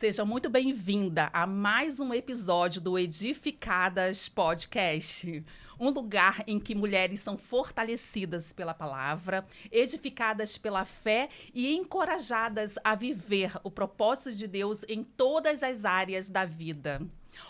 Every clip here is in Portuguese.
Seja muito bem-vinda a mais um episódio do Edificadas Podcast. Um lugar em que mulheres são fortalecidas pela palavra, edificadas pela fé e encorajadas a viver o propósito de Deus em todas as áreas da vida.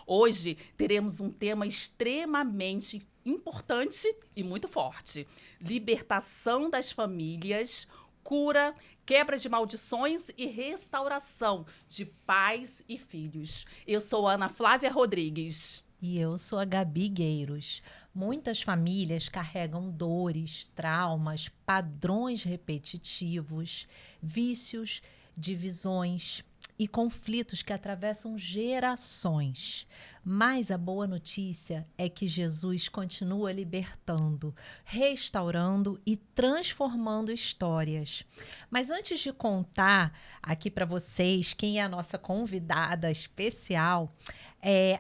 Hoje teremos um tema extremamente importante e muito forte: libertação das famílias, cura, quebra de maldições e restauração de pais e filhos. Eu sou Ana Flávia Rodrigues. E eu sou a Gabi Gueiros. Muitas famílias carregam dores, traumas, padrões repetitivos, vícios, divisões e conflitos que atravessam gerações. Mas a boa notícia é que Jesus continua libertando, restaurando e transformando histórias. Mas antes de contar aqui para vocês quem é a nossa convidada especial,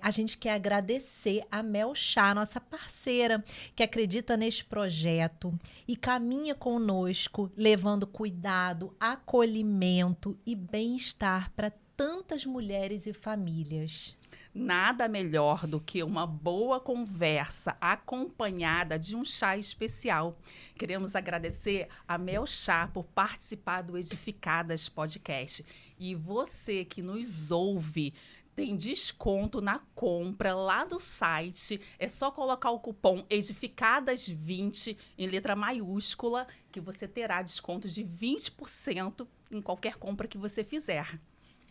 a gente quer agradecer a Mel Chá, nossa parceira, que acredita neste projeto e caminha conosco, levando cuidado, acolhimento e bem-estar para tantas mulheres e famílias. Nada melhor do que uma boa conversa acompanhada de um chá especial. Queremos agradecer a Mel Chá por participar do Edificadas Podcast. E você que nos ouve, tem desconto na compra lá do site. É só colocar o cupom Edificadas20 em letra maiúscula que você terá desconto de 20% em qualquer compra que você fizer.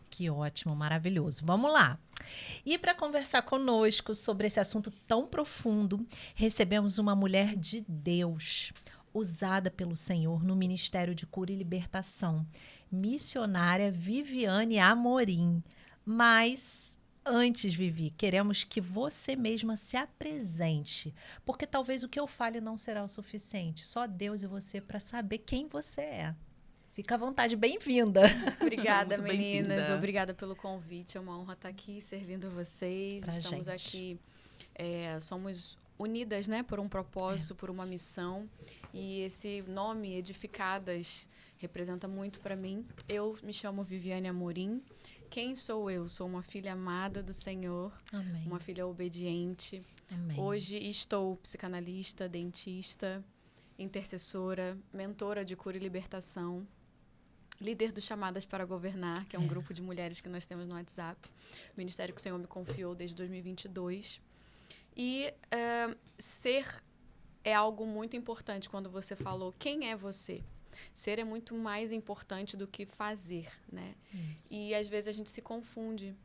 Que ótimo, maravilhoso. Vamos lá. E para conversar conosco sobre esse assunto tão profundo, recebemos uma mulher de Deus, usada pelo Senhor no Ministério de Cura e Libertação, missionária Viviane Amorim. Mas antes, Vivi, queremos que você mesma se apresente, porque talvez o que eu fale não será o suficiente. Só Deus e você para saber quem você é. Fica à vontade, bem-vinda. Obrigada, Muito meninas. bem-vinda. Obrigada pelo convite. É uma honra estar aqui servindo vocês. Pra Estamos gente. aqui, somos unidas, né, por um propósito, por uma missão. E esse nome, Edificadas, representa muito para mim. Eu me chamo Viviane Amorim. Quem sou eu? Sou uma filha amada do Senhor, Amém. uma filha obediente. Amém. Hoje estou psicanalista, dentista, intercessora, mentora de cura e libertação, líder do Chamadas para Governar, que é um grupo de mulheres que nós temos no WhatsApp, ministério que o Senhor me confiou desde 2022. E ser é algo muito importante quando você falou quem é você. Ser é muito mais importante do que fazer, né? Isso. E às vezes a gente se confunde.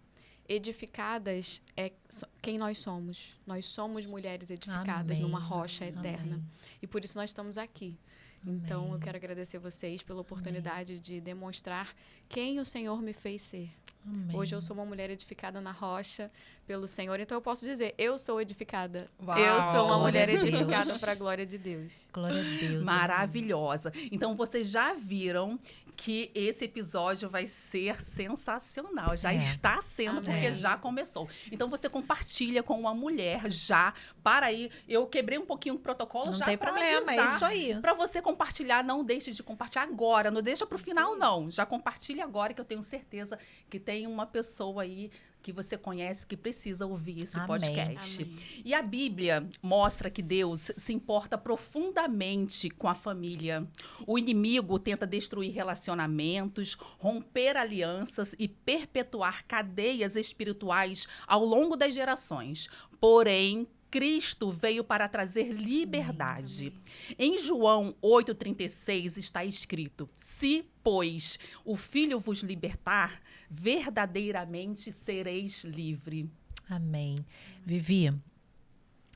Edificadas é quem nós somos. Nós somos mulheres edificadas Amém. numa rocha eterna. Amém. E por isso nós estamos aqui. Amém. Então, eu quero agradecer vocês pela oportunidade de demonstrar quem o Senhor me fez ser. Amém. Hoje eu sou uma mulher edificada na rocha pelo Senhor. Então, eu posso dizer, eu sou edificada. Uau! Eu sou uma mulher Glória a Deus. edificada para a glória de Deus. Glória a Deus. Maravilhosa. Então, vocês já viram que esse episódio vai ser sensacional. Já está sendo, Amém. porque já começou. Então, você compartilha com uma mulher já. Para aí, eu quebrei um pouquinho o protocolo Não já tem pra problema, é avisar. isso aí. Para você compartilhar, não deixe de compartilhar agora. Não deixa pro Isso final, aí. não. Já compartilha agora, que eu tenho certeza que tem uma pessoa aí que você conhece que precisa ouvir esse Amém. podcast. Amém. E a Bíblia mostra que Deus se importa profundamente com a família. O inimigo tenta destruir relacionamentos, romper alianças e perpetuar cadeias espirituais ao longo das gerações. Porém, Cristo veio para trazer liberdade. Em João 8,36 está escrito: se, pois, o Filho vos libertar, verdadeiramente sereis livre. Amém. Vivi,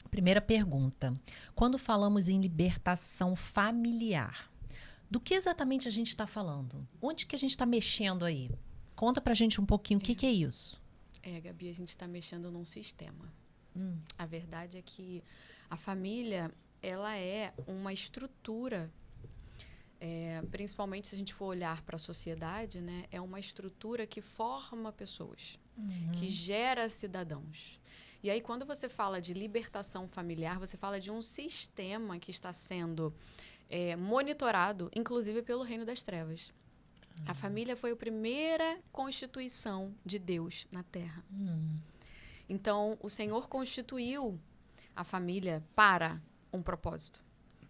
primeira pergunta. Quando falamos em libertação familiar, do que exatamente a gente está falando? Onde que a gente está mexendo aí? Conta pra gente um pouquinho o que é isso. Gabi, a gente está mexendo num sistema. A verdade é que a família, ela é uma estrutura, principalmente se a gente for olhar para a sociedade, né? É uma estrutura que forma pessoas, que gera cidadãos. E aí, quando você fala de libertação familiar, você fala de um sistema que está sendo monitorado, inclusive pelo reino das trevas. A família foi a primeira constituição de Deus na Terra. Então, o Senhor constituiu a família para um propósito,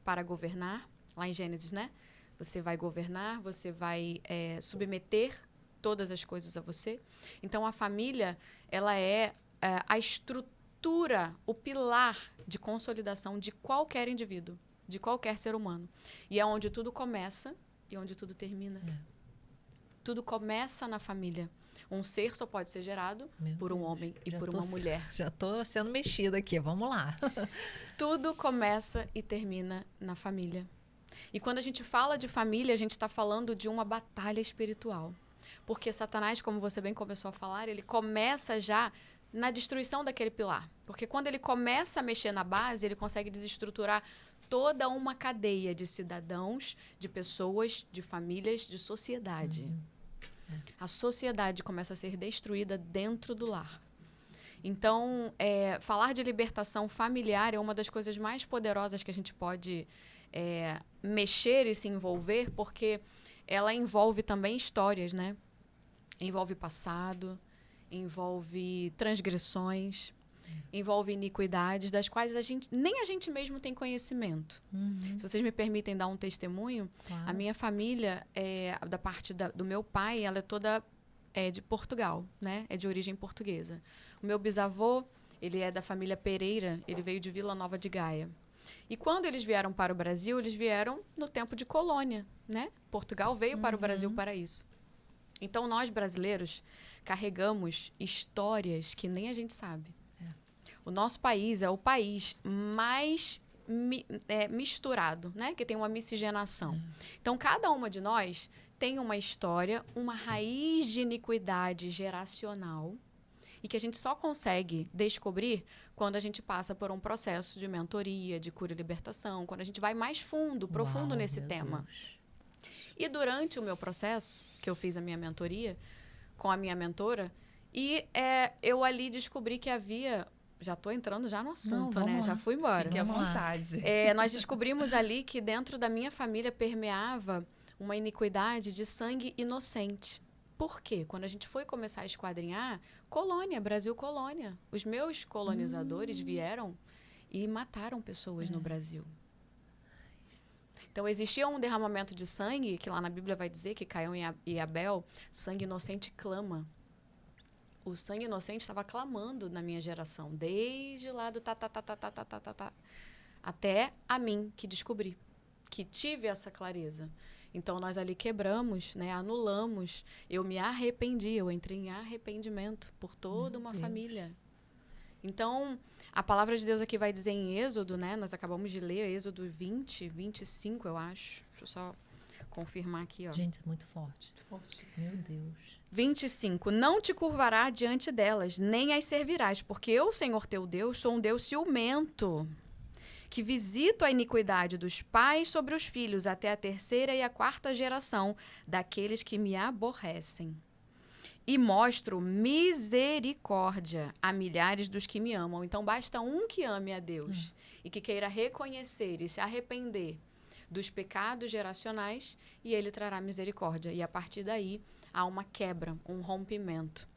para governar. Lá em Gênesis, né? Você vai governar, você vai submeter todas as coisas a você. Então, a família, ela é a estrutura, o pilar de consolidação de qualquer indivíduo, de qualquer ser humano. E é onde tudo começa e onde tudo termina. Tudo começa na família. Um ser só pode ser gerado por um homem e por uma mulher. Já estou sendo mexida aqui, vamos lá. Tudo começa e termina na família. E quando a gente fala de família, a gente está falando de uma batalha espiritual. Porque Satanás, como você bem começou a falar, ele começa já na destruição daquele pilar. Porque quando ele começa a mexer na base, ele consegue desestruturar toda uma cadeia de cidadãos, de pessoas, de famílias, de sociedade. A sociedade começa a ser destruída dentro do lar. Então, falar de libertação familiar é uma das coisas mais poderosas que a gente pode mexer e se envolver, porque ela envolve também histórias, né? Envolve passado, envolve transgressões, envolve iniquidades, das quais nem a gente mesmo tem conhecimento. Se vocês me permitem dar um testemunho, Claro. a minha família, da parte do meu pai, ela é toda de Portugal, né? É de origem portuguesa. O meu bisavô, ele é da família Pereira, ele veio de Vila Nova de Gaia. E quando eles vieram para o Brasil, eles vieram no tempo de colônia, né? Portugal veio para o Brasil para isso. Então, nós brasileiros carregamos histórias que nem a gente sabe. O nosso país é o país mais misturado, né? Que tem uma miscigenação. Então, cada uma de nós tem uma história, uma raiz de iniquidade geracional e que a gente só consegue descobrir quando a gente passa por um processo de mentoria, de cura e libertação, quando a gente vai mais profundo nesse tema. Deus. E durante o meu processo, que eu fiz a minha mentoria com a minha mentora, eu ali descobri que havia... Já estou entrando já no assunto, né? Lá. Já fui embora. Fique à Vamos lá. vontade. Nós descobrimos ali que dentro da minha família permeava uma iniquidade de sangue inocente. Por quê? Quando a gente foi começar a esquadrinhar, colônia, Brasil colônia. Os meus colonizadores vieram e mataram pessoas no Brasil. Então, existia um derramamento de sangue, que lá na Bíblia vai dizer que Caim e Abel, sangue inocente clama. O sangue inocente estava clamando na minha geração, desde lá do até a mim, que descobri, que tive essa clareza. Então, nós ali quebramos, né, anulamos. Eu me arrependi, eu entrei em arrependimento por toda uma família. Então, a palavra de Deus aqui vai dizer em Êxodo, né? Nós acabamos de ler Êxodo 20, 25, eu acho. Deixa eu só confirmar aqui, ó. Gente, é muito forte. Meu Deus. 25. Não te curvará diante delas, nem as servirás, porque eu, Senhor teu Deus, sou um Deus ciumento, que visito a iniquidade dos pais sobre os filhos até a 3ª e a 4ª geração daqueles que me aborrecem. E mostro misericórdia a milhares dos que me amam. Então, basta um que ame a Deus e que queira reconhecer e se arrepender dos pecados geracionais e ele trará misericórdia. E, a partir daí, há uma quebra, um rompimento.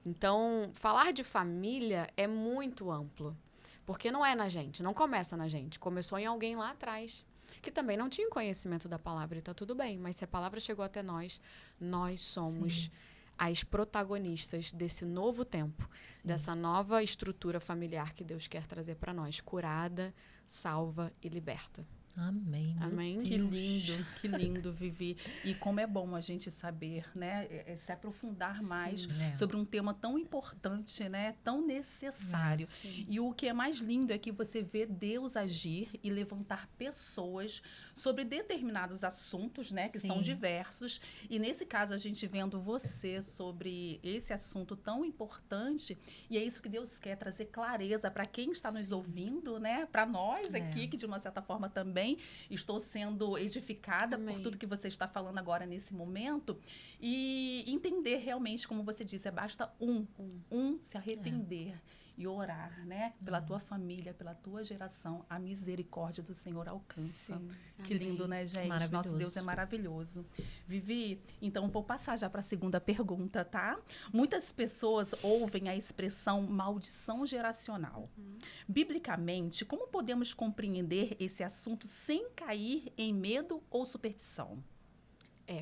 Então, falar de família é muito amplo. Porque não é na gente, não começa na gente. Começou em alguém lá atrás, que também não tinha conhecimento da palavra, e está tudo bem. Mas se a palavra chegou até nós, nós somos as protagonistas desse novo tempo, dessa nova estrutura familiar que Deus quer trazer para nós, curada, salva e liberta. Amém. meu Amém. Deus. Que lindo, Vivi. E como é bom a gente saber, né? Se aprofundar mais sobre um tema tão importante, né? Tão necessário. E o que é mais lindo é que você vê Deus agir e levantar pessoas sobre determinados assuntos, né? Que são diversos. E nesse caso, a gente vendo você sobre esse assunto tão importante. E é isso que Deus quer, trazer clareza para quem está nos ouvindo, né? Para nós aqui, que de uma certa forma também estou sendo edificada por tudo que você está falando agora nesse momento e entender realmente, como você disse, basta um se arrepender. e orar, né? Pela tua família, pela tua geração, a misericórdia do Senhor alcança. Sim. Que Amém. lindo, né, gente? Maravilhoso. Nosso Deus é maravilhoso. Vivi, então vou passar já para a segunda pergunta, tá? Muitas pessoas ouvem a expressão maldição geracional. Biblicamente, como podemos compreender esse assunto sem cair em medo ou superstição?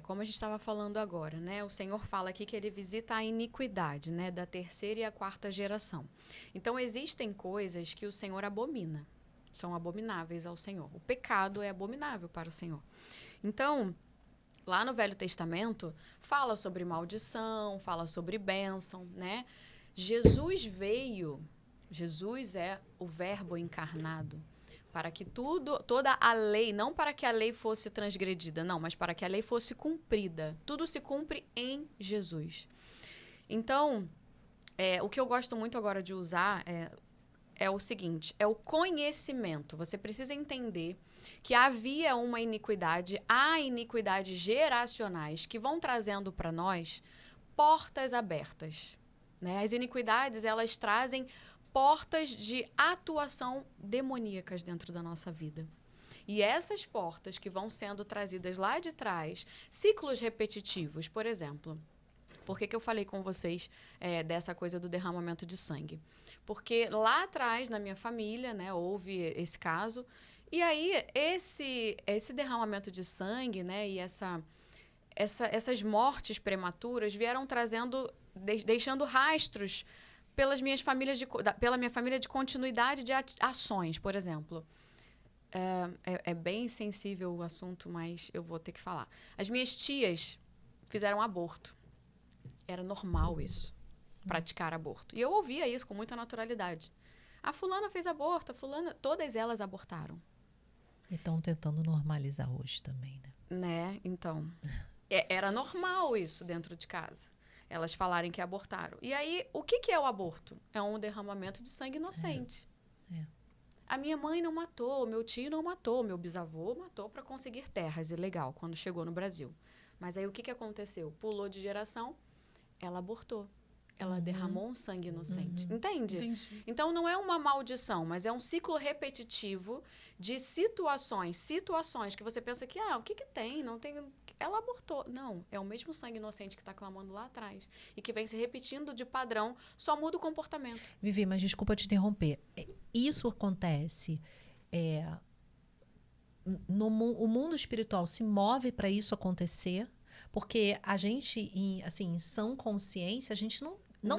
Como a gente estava falando agora, né? O Senhor fala aqui que ele visita a iniquidade, né? Da terceira e a quarta geração. Então, existem coisas que o Senhor abomina. São abomináveis ao Senhor. O pecado é abominável para o Senhor. Então, lá no Velho Testamento, fala sobre maldição, fala sobre bênção, né? Jesus é o Verbo encarnado. Para que toda a lei, não para que a lei fosse transgredida, não, mas para que a lei fosse cumprida. Tudo se cumpre em Jesus. Então, o que eu gosto muito agora de usar é o seguinte, é o conhecimento. Você precisa entender que havia uma iniquidade, há iniquidades geracionais que vão trazendo para nós portas abertas, né? As iniquidades, elas trazem portas de atuação demoníacas dentro da nossa vida. E essas portas que vão sendo trazidas lá de trás, ciclos repetitivos, por exemplo. Por que eu falei com vocês dessa coisa do derramamento de sangue? Porque lá atrás, na minha família, né, houve esse caso. E aí, esse derramamento de sangue, né, e essas mortes prematuras vieram trazendo, deixando rastros pela minha família de continuidade de ações, por exemplo. É bem sensível o assunto, mas eu vou ter que falar. As minhas tias fizeram aborto. Era normal isso, praticar aborto. E eu ouvia isso com muita naturalidade. A fulana fez aborto, a fulana... Todas elas abortaram. E estão tentando normalizar hoje também, né? Né? Então, era normal isso dentro de casa. Elas falarem que abortaram. E aí, o que é o aborto? É um derramamento de sangue inocente. A minha mãe não matou, meu tio não matou, meu bisavô matou para conseguir terras, ilegal, quando chegou no Brasil. Mas aí, o que aconteceu? Pulou de geração, ela abortou. Ela derramou um sangue inocente. Entende? Entendi. Então, não é uma maldição, mas é um ciclo repetitivo de situações que você pensa que, o que tem? Não tem... Ela abortou. Não, é o mesmo sangue inocente que está clamando lá atrás. E que vem se repetindo de padrão, só muda o comportamento. Vivi, mas desculpa te interromper. Isso acontece... o mundo espiritual se move para isso acontecer, porque a gente, em sã consciência, a gente não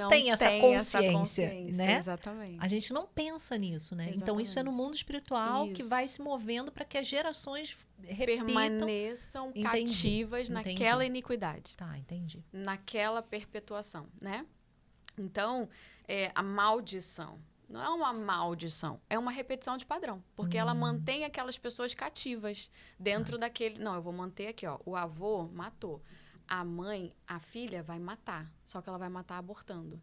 tem essa consciência, né? Exatamente. A gente não pensa nisso, né? Exatamente. Então, isso é no mundo espiritual que vai se movendo para que as gerações repitam. Permaneçam cativas naquela iniquidade. Tá, entendi. Naquela perpetuação, né? Então, a maldição não é uma maldição, é uma repetição de padrão. Porque ela mantém aquelas pessoas cativas dentro daquele... Não, eu vou manter aqui, ó. O avô matou. A mãe, a filha, vai matar. Só que ela vai matar abortando.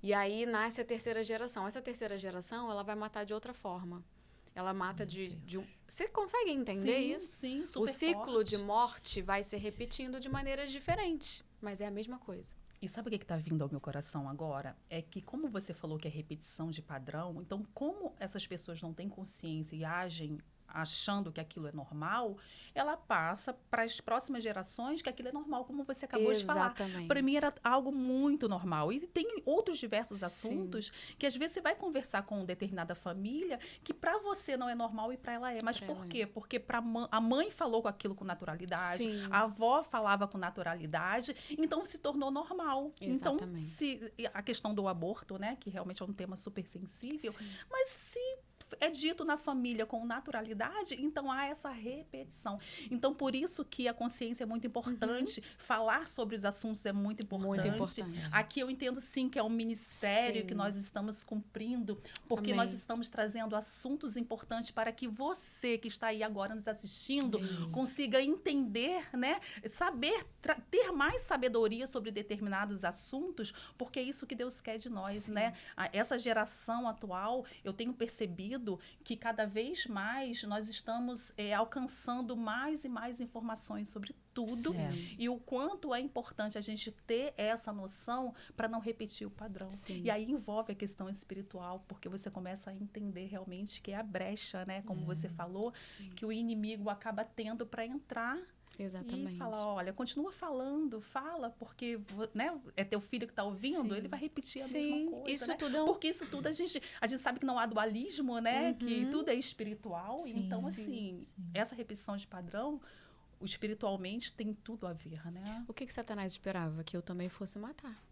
E aí nasce a terceira geração. Essa terceira geração, ela vai matar de outra forma. Ela mata de um... Você consegue entender isso? Sim, super O ciclo forte. de morte vai se repetindo de maneiras diferentes. Mas é a mesma coisa. E sabe o que está vindo ao meu coração agora? É que, como você falou que é repetição de padrão, então, como essas pessoas não têm consciência e agem achando que aquilo é normal, ela passa para as próximas gerações que aquilo é normal, como você acabou de falar. Para mim era algo muito normal. E tem outros diversos assuntos que às vezes você vai conversar com determinada família que para você não é normal e para ela é. Mas por quê? Porque a mãe falou com aquilo com naturalidade, a avó falava com naturalidade, então se tornou normal. Exatamente. Então, a questão do aborto, né, que realmente é um tema super sensível, mas se é dito na família com naturalidade, então há essa repetição. Então, por isso que a consciência é muito importante, falar sobre os assuntos é muito importante. Muito importante. Aqui eu entendo, sim, que é um ministério que nós estamos cumprindo, porque nós estamos trazendo assuntos importantes para que você, que está aí agora nos assistindo, consiga entender, né? Saber, ter mais sabedoria sobre determinados assuntos, porque é isso que Deus quer de nós, né? Essa geração atual, eu tenho percebido percebido que cada vez mais nós estamos alcançando mais e mais informações sobre tudo. Sim. E o quanto é importante a gente ter essa noção para não repetir o padrão. Sim. E aí envolve a questão espiritual, porque você começa a entender realmente que é a brecha, né? Como você falou, Sim. que o inimigo acaba tendo para entrar Exatamente. e falar, olha, continua falando, fala, porque né, é teu filho que está ouvindo, Sim. ele vai repetir a Sim, mesma coisa, isso né? tudo é um... Porque isso tudo a gente sabe que não há dualismo, né? Que tudo é espiritual. Sim, Então, sim, assim, sim. essa repetição de padrão, o espiritualmente tem tudo a ver, né? O que Satanás esperava? Que eu também fosse matar.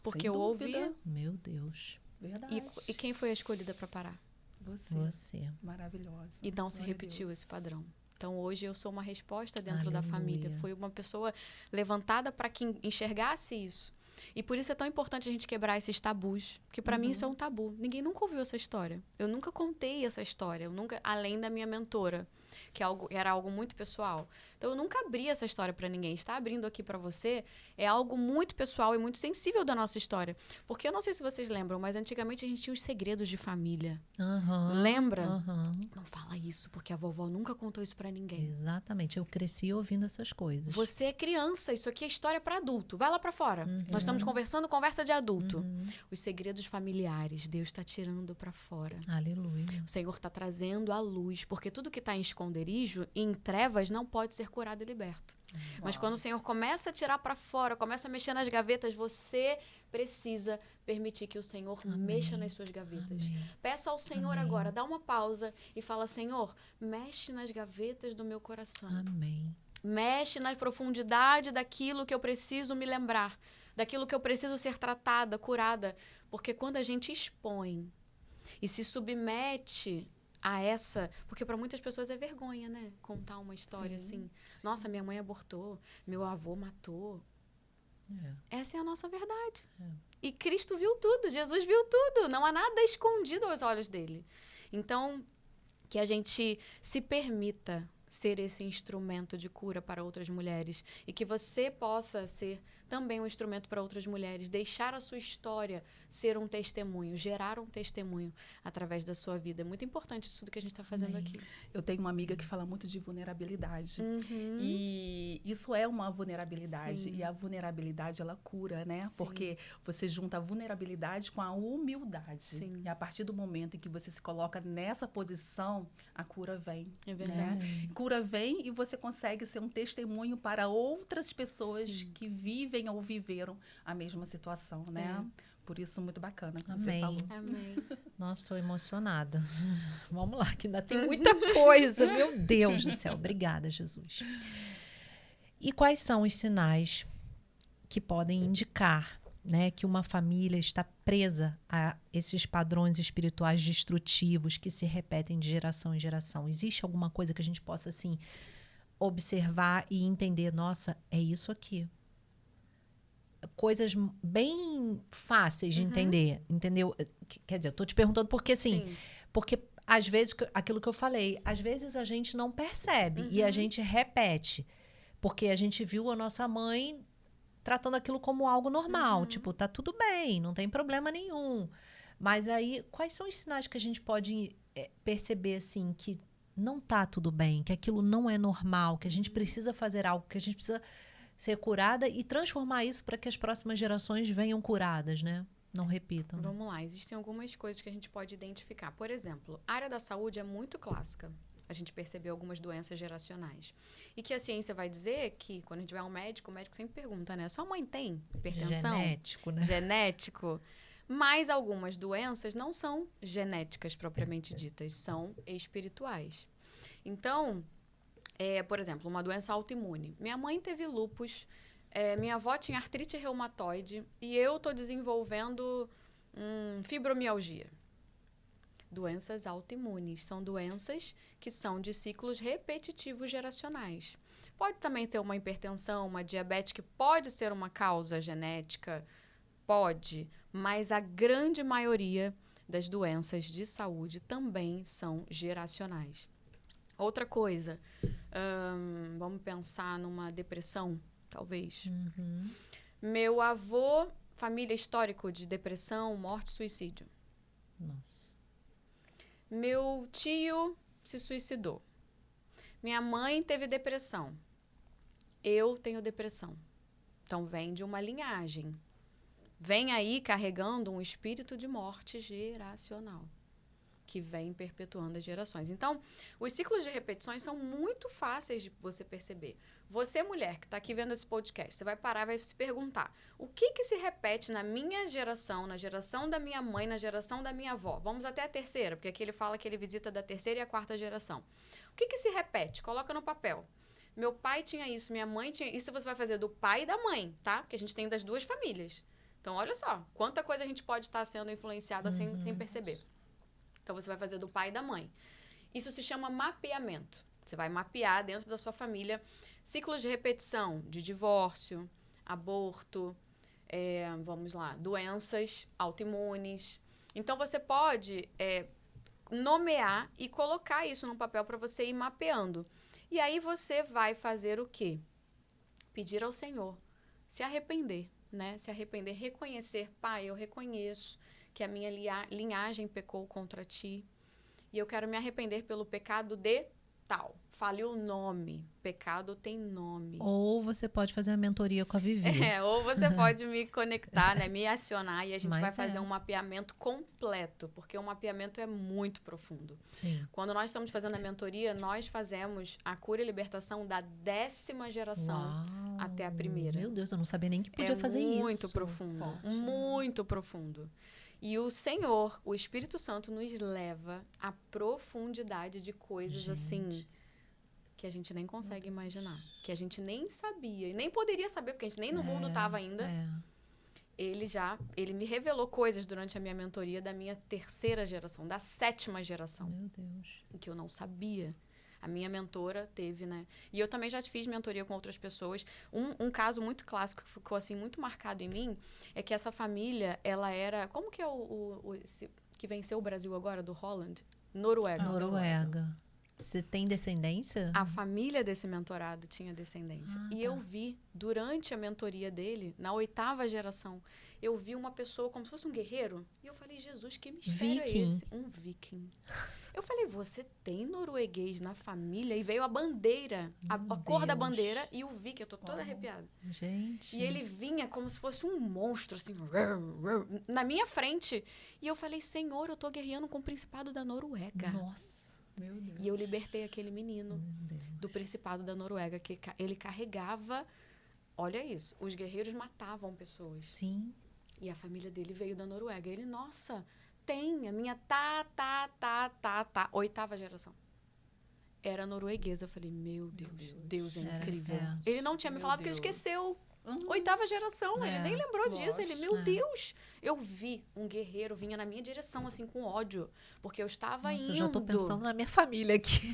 Porque Sem eu dúvida. ouvia... Meu Deus. Verdade. E quem foi a escolhida para parar? Você. Maravilhosa. E não se Glória a repetiu Deus. esse padrão. Então, hoje eu sou uma resposta dentro da Aleluia. família. Foi uma pessoa levantada para que enxergasse isso. E por isso é tão importante a gente quebrar esses tabus. Porque para mim isso é um tabu. Ninguém nunca ouviu essa história. Eu nunca contei essa história. Eu nunca, além da minha mentora, que era algo muito pessoal. Então, eu nunca abri essa história para ninguém. Estar abrindo aqui para você é algo muito pessoal e muito sensível da nossa história. Porque eu não sei se vocês lembram, mas antigamente a gente tinha os segredos de família. Aham. Lembra? Aham. Não fala isso, porque a vovó nunca contou isso para ninguém. Exatamente. Eu cresci ouvindo essas coisas. Você é criança, isso aqui é história para adulto. Vai lá para fora. Nós estamos conversando, conversa de adulto. Os segredos familiares, Deus está tirando para fora. Aleluia. O Senhor está trazendo à luz, porque tudo que está em esconderijo, em trevas, não pode ser curado e liberto. Mas quando o Senhor começa a tirar para fora, começa a mexer nas gavetas, você precisa permitir que o Senhor mexa nas suas gavetas. Amém. Peça ao Senhor agora, dá uma pausa e fala: Senhor, mexe nas gavetas do meu coração. Amém. Mexe na profundidade daquilo que eu preciso me lembrar, daquilo que eu preciso ser tratada, curada. Porque quando a gente expõe e se submete a essa... Porque para muitas pessoas é vergonha, né? Contar uma história assim. Nossa, minha mãe abortou, meu avô matou. Essa é a nossa verdade. E Cristo viu tudo, Jesus viu tudo. Não há nada escondido aos olhos dele. Então, que a gente se permita ser esse instrumento de cura para outras mulheres e que você possa ser também um instrumento para outras mulheres, deixar a sua história ser um testemunho, gerar um testemunho através da sua vida. É muito importante isso tudo que a gente está fazendo aqui. Eu tenho uma amiga que fala muito de vulnerabilidade. E isso é uma vulnerabilidade. Sim. E a vulnerabilidade, ela cura, né? Sim. Porque você junta a vulnerabilidade com a humildade. Sim. E a partir do momento em que você se coloca nessa posição, a cura vem. É verdade. Né? Cura vem e você consegue ser um testemunho para outras pessoas Sim. que vivem ou viveram a mesma situação, né? Por isso, muito bacana que você Amém. falou. Amém. Nossa, estou emocionada. Vamos lá, que ainda tem muita coisa. Meu Deus do céu. Obrigada, Jesus. E quais são os sinais que podem indicar, né, que uma família está presa a esses padrões espirituais destrutivos que se repetem de geração em geração? Existe alguma coisa que a gente possa, assim, observar e entender? Nossa, é isso aqui. Coisas bem fáceis de entender, entendeu? Quer dizer, eu tô te perguntando porque, assim, Sim. porque às vezes, aquilo que eu falei, às vezes a gente não percebe e a gente repete, porque a gente viu a nossa mãe tratando aquilo como algo normal, tipo, tá tudo bem, não tem problema nenhum. Mas aí, quais são os sinais que a gente pode perceber, assim, que não tá tudo bem, que aquilo não é normal, que a gente precisa fazer algo, que a gente precisa ser curada e transformar isso para que as próximas gerações venham curadas, né? Não repitam. Vamos lá, existem algumas coisas que a gente pode identificar. Por exemplo, a área da saúde é muito clássica. A gente percebeu algumas doenças geracionais. E que a ciência vai dizer que, quando a gente vai ao médico, o médico sempre pergunta, né? Sua mãe tem hipertensão? Genético, né? Genético. Mas algumas doenças não são genéticas propriamente ditas, são espirituais. Então, por exemplo, uma doença autoimune. Minha mãe teve lúpus, minha avó tinha artrite reumatoide e eu estou desenvolvendo fibromialgia. Doenças autoimunes são doenças que são de ciclos repetitivos geracionais. Pode também ter uma hipertensão, uma diabetes, que pode ser uma causa genética, pode, mas a grande maioria das doenças de saúde também são geracionais. Outra coisa, vamos pensar numa depressão, talvez. Meu avô, família histórico de depressão, morte, suicídio. Nossa. Meu tio se suicidou. Minha mãe teve depressão. Eu tenho depressão. Então, vem de uma linhagem. Vem aí carregando um espírito de morte geracional, que vem perpetuando as gerações. Então, os ciclos de repetições são muito fáceis de você perceber. Você, mulher, que está aqui vendo esse podcast, você vai parar e vai se perguntar: o que se repete na minha geração, na geração da minha mãe, na geração da minha avó? Vamos até a terceira, porque aqui ele fala que ele visita da terceira e a quarta geração. O que se repete? Coloca no papel. Meu pai tinha isso, minha mãe tinha isso. Você vai fazer do pai e da mãe, tá? Porque a gente tem das duas famílias. Então, olha só, quanta coisa a gente pode estar sendo influenciada sem perceber. Então, você vai fazer do pai e da mãe. Isso se chama mapeamento. Você vai mapear dentro da sua família ciclos de repetição, de divórcio, aborto, vamos lá, doenças autoimunes. Então, você pode nomear e colocar isso no papel para você ir mapeando. E aí, você vai fazer o quê? Pedir ao Senhor, se arrepender. Né? Se arrepender, reconhecer: pai, eu reconheço que a minha linhagem pecou contra ti e eu quero me arrepender pelo pecado de tal. Fale o nome. Pecado tem nome. Ou você pode fazer a mentoria com a Vivi. Ou você pode me conectar, né? Me acionar e a gente vai fazer um mapeamento completo, porque o mapeamento é muito profundo. Sim. Quando nós estamos fazendo a mentoria, nós fazemos a cura e libertação da 10ª geração. Uau. Até a primeira. Meu Deus, eu não sabia nem que podia fazer isso. Muito profundo. Forte, muito profundo. E o Senhor, o Espírito Santo, nos leva à profundidade de coisas assim que a gente nem consegue imaginar. Que a gente nem sabia. E nem poderia saber, porque a gente nem no mundo estava ainda. Ele me revelou coisas durante a minha mentoria da minha 3ª geração, da 7ª geração. Meu Deus. Que eu não sabia. A minha mentora teve, né? E eu também já fiz mentoria com outras pessoas. Um caso muito clássico que ficou, assim, muito marcado em mim é que essa família, ela era... Como que é esse, que venceu o Brasil agora, do Holland? Noruega. Noruega. Você tem descendência? A família desse mentorado tinha descendência. E eu vi, durante a mentoria dele, na 8ª geração, eu vi uma pessoa como se fosse um guerreiro. E eu falei: Jesus, que mistério é esse? Um viking. Eu falei: você tem norueguês na família? E veio a bandeira, a cor da bandeira e o viking. Eu tô toda arrepiada. Gente. E ele vinha como se fosse um monstro, assim, na minha frente. E eu falei: Senhor, eu tô guerreando com o Principado da Noruega. Nossa. Meu Deus. E eu libertei aquele menino do Principado da Noruega, que ele carregava... Olha isso, os guerreiros matavam pessoas. Sim. E a família dele veio da Noruega. Ele, nossa, tem a minha 8ª geração. Era norueguesa. Eu falei: meu Deus, Deus é incrível. Ele não tinha me falado porque ele esqueceu. 8ª geração, ele nem lembrou disso. Ele, meu Deus. Eu vi um guerreiro vinha na minha direção, assim, com ódio. Porque eu estava indo. Eu já tô pensando na minha família aqui.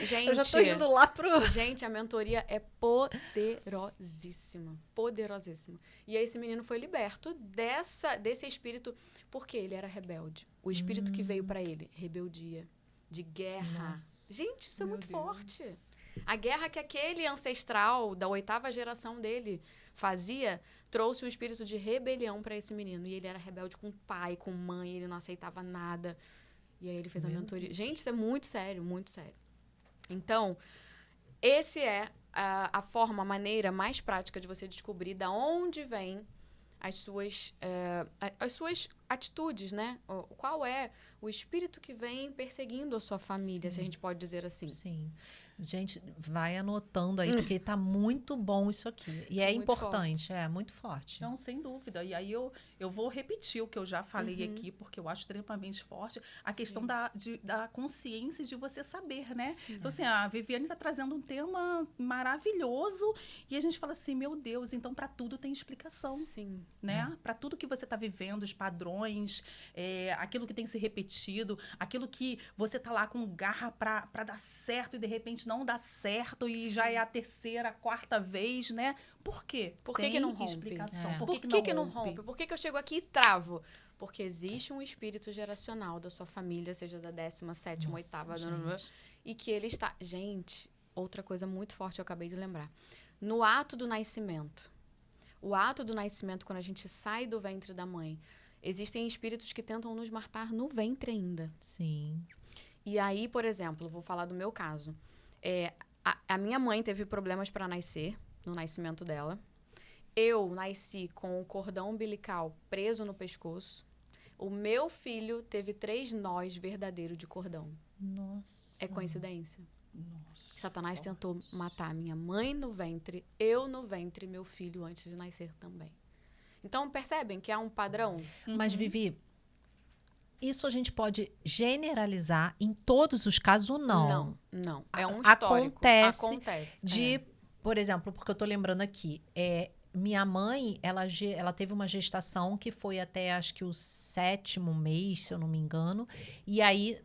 Gente, eu já tô indo lá pro... Gente, a mentoria é poderosíssima. Poderosíssima. E aí esse menino foi liberto desse espírito, porque ele era rebelde. O espírito que veio para ele, rebeldia. De guerra. Nossa. Gente, isso é muito forte. A guerra que aquele ancestral da 8ª geração dele fazia, trouxe um espírito de rebelião para esse menino. E ele era rebelde com pai, com mãe, ele não aceitava nada. E aí ele fez a mentoria. Gente, isso é muito sério, muito sério. Então, esse é a forma, a maneira mais prática de você descobrir da onde vem as suas atitudes, né? Qual é o espírito que vem perseguindo a sua família, se a gente pode dizer assim. Sim. Gente, vai anotando aí, porque tá muito bom isso aqui. E é muito importante, forte. É muito forte. Não, sem dúvida. E aí eu vou repetir o que eu já falei aqui, porque eu acho extremamente forte. A questão da consciência de você saber, né? Sim. Então, assim, a Viviane está trazendo um tema maravilhoso e a gente fala assim, meu Deus, então para tudo tem explicação. Sim. Né? Para tudo que você está vivendo, os padrões, aquilo que tem se repetido, aquilo que você tá lá com garra para dar certo e de repente não dá certo e já é a 3ª, 4ª vez, né? Por quê? Por que não rompe? Explicação. Por que não rompe? Por que eu chego aqui e travo? Porque existe um espírito geracional da sua família, seja da 17ª, 8ª, e que ele está... Gente, outra coisa muito forte eu acabei de lembrar. No ato do nascimento, o ato do nascimento, quando a gente sai do ventre da mãe, existem espíritos que tentam nos matar no ventre ainda. Sim. E aí, por exemplo, vou falar do meu caso. A minha mãe teve problemas para nascer, no nascimento dela. Eu nasci com o cordão umbilical preso no pescoço. O meu filho teve 3 nós verdadeiros de cordão. Nossa. É coincidência? Nossa. Satanás tentou matar minha mãe no ventre, eu no ventre, meu filho antes de nascer também. Então, percebem que há um padrão? Mas, Vivi, isso a gente pode generalizar em todos os casos ou não? Não. É um histórico. Acontece por exemplo, porque eu tô lembrando aqui, minha mãe, ela teve uma gestação que foi até, acho que o 7º mês, se eu não me engano, e aí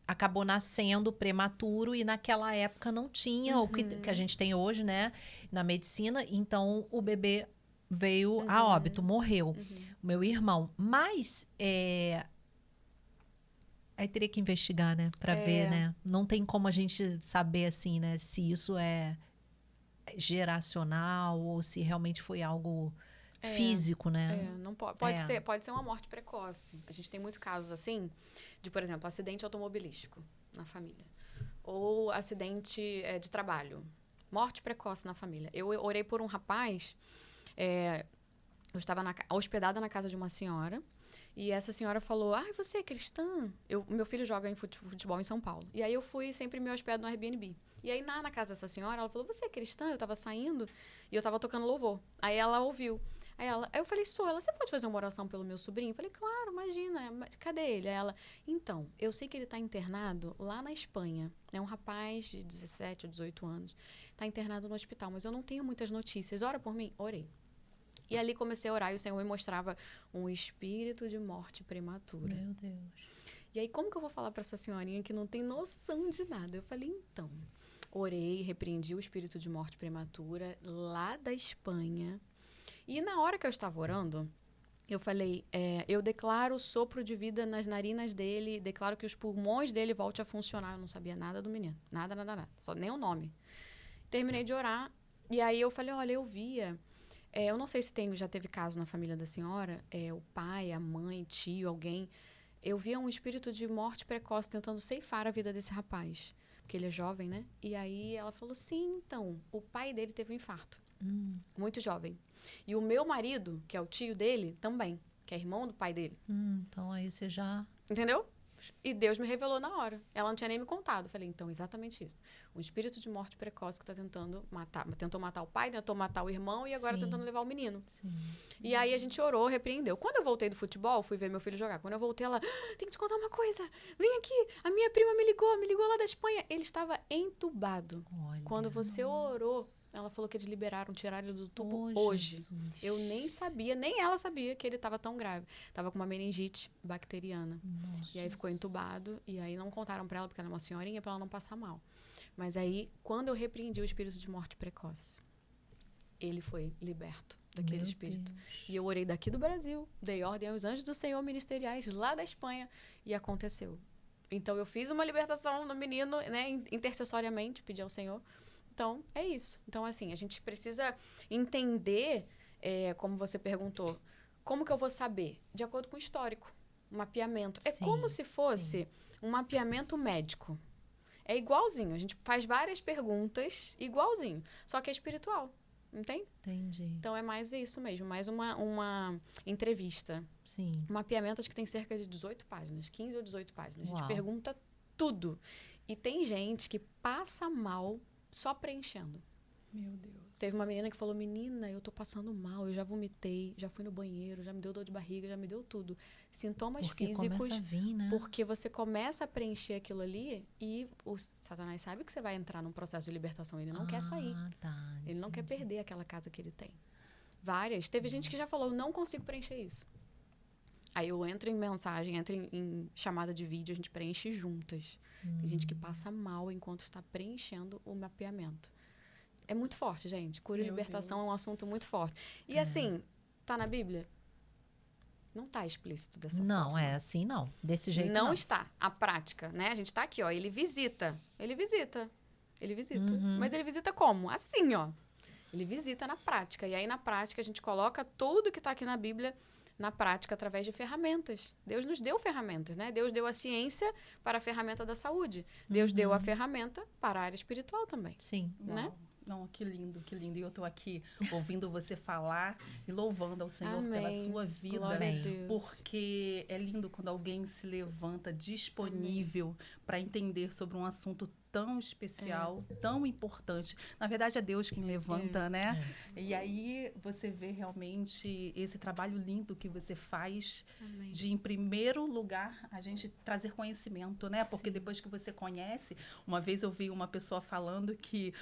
acabou nascendo prematuro e naquela época não tinha o que a gente tem hoje, né, na medicina, então o bebê veio a óbito, morreu, o meu irmão. Mas, aí teria que investigar, né, pra ver, né, não tem como a gente saber, assim, né, se isso é geracional ou se realmente foi algo físico, né? Não pode ser uma morte precoce. A gente tem muitos casos assim, de, por exemplo, acidente automobilístico na família. Ou acidente de trabalho. Morte precoce na família. Eu orei por um rapaz, eu estava hospedada na casa de uma senhora, e essa senhora falou, você é cristã? Meu filho joga em futebol em São Paulo. E aí eu fui sempre me hospedo no Airbnb. E aí na casa dessa senhora, ela falou, você é cristã? Eu tava saindo e eu tava tocando louvor. Aí ela ouviu. Aí eu falei, você pode fazer uma oração pelo meu sobrinho? Eu falei, claro, imagina, cadê ele? Aí ela, então, eu sei que ele tá internado lá na Espanha. É um rapaz de 17 ou 18 anos. Tá internado no hospital, mas eu não tenho muitas notícias. Ora por mim? Orei. E ali comecei a orar e o Senhor me mostrava um espírito de morte prematura. Meu Deus. E aí, como que eu vou falar para essa senhorinha que não tem noção de nada? Eu falei, então, orei, repreendi o espírito de morte prematura lá da Espanha. E na hora que eu estava orando, eu falei, eu declaro o sopro de vida nas narinas dele, declaro que os pulmões dele voltem a funcionar. Eu não sabia nada do menino, nada, só nem o nome. Terminei de orar, e aí eu falei, olha, eu via... eu não sei se já teve caso na família da senhora, o pai, a mãe, tio, alguém. Eu via um espírito de morte precoce tentando ceifar a vida desse rapaz. Porque ele é jovem, né? E aí ela falou, sim, então, o pai dele teve um infarto. Muito jovem. E o meu marido, que é o tio dele, também. Que é irmão do pai dele. Então aí você já... Entendeu? E Deus me revelou na hora. Ela não tinha nem me contado. Eu falei, então, exatamente isso. Um espírito de morte precoce que está tentando matar. Tentou matar o pai, tentou matar o irmão e agora tentando levar o menino. Sim. E aí a gente orou, repreendeu. Quando eu voltei do futebol, fui ver meu filho jogar. Quando eu voltei, ela, tem que te contar uma coisa. Vem aqui. A minha prima me ligou lá da Espanha. Ele estava entubado. Olha, Quando você orou, ela falou que eles liberaram, tiraram ele do tubo Oh, hoje. Jesus. Eu nem sabia, nem ela sabia que ele estava tão grave. Estava com uma meningite bacteriana. Nossa. E aí ficou entubado. E aí não contaram pra ela, porque ela é uma senhorinha, pra ela não passar mal. Mas aí, quando eu repreendi o espírito de morte precoce, ele foi liberto daquele Meu espírito. Deus. E eu orei daqui do Brasil, dei ordem aos anjos do Senhor ministeriais lá da Espanha, e aconteceu. Então, eu fiz uma libertação no menino, né, intercessoriamente, pedi ao Senhor. Então, é isso. Então, assim, a gente precisa entender, como você perguntou, como que eu vou saber? De acordo com o histórico, um mapeamento. É Sim, como se fosse um mapeamento médico. É igualzinho, a gente faz várias perguntas igualzinho, só que é espiritual, entende? Entendi. Então, é mais isso mesmo, mais uma entrevista. Sim. Um mapeamento, acho que tem cerca de 18 páginas, 15 ou 18 páginas. A gente Uau. pergunta tudo. E tem gente que passa mal só preenchendo. Meu Deus. Teve uma menina que falou, menina, eu tô passando mal, eu já vomitei, já fui no banheiro, já me deu dor de barriga, já me deu tudo. Sintomas Porque físicos, começa a vir, né? porque você começa a preencher aquilo ali e o Satanás sabe que você vai entrar num processo de libertação, ele não quer sair. Tá, Ele não quer entendi. perder aquela casa que ele tem. Várias. Teve gente que já falou, não consigo preencher isso. Aí eu entro em mensagem, entro em chamada de vídeo, a gente preenche juntas. Tem gente que passa mal enquanto está preenchendo o mapeamento. É muito forte, gente. Cura e Meu libertação Deus. é um assunto muito forte. E assim, tá na Bíblia? Não tá explícito dessa forma. Não, é assim não. Desse jeito Não não. está. A prática, né? A gente tá aqui, ó. Ele visita. Ele visita. Ele visita. Mas ele visita como? Assim, ó. Ele visita na prática. E aí, na prática, a gente coloca tudo que tá aqui na Bíblia na prática através de ferramentas. Deus nos deu ferramentas, né? Deus deu a ciência para a ferramenta da saúde. Deus deu a ferramenta para a área espiritual também. Sim. Né? Uau. Não, que lindo, que lindo. E eu tô aqui ouvindo você falar e louvando ao Senhor pela Amém. sua vida. Glória a Deus. Porque é lindo quando alguém se levanta disponível para entender sobre um assunto tão especial, tão importante. Na verdade, é Deus quem levanta, né? E aí você vê realmente esse trabalho lindo que você faz Amém. de, em primeiro lugar, a gente trazer conhecimento, né? Porque Sim. depois que você conhece, uma vez eu vi uma pessoa falando que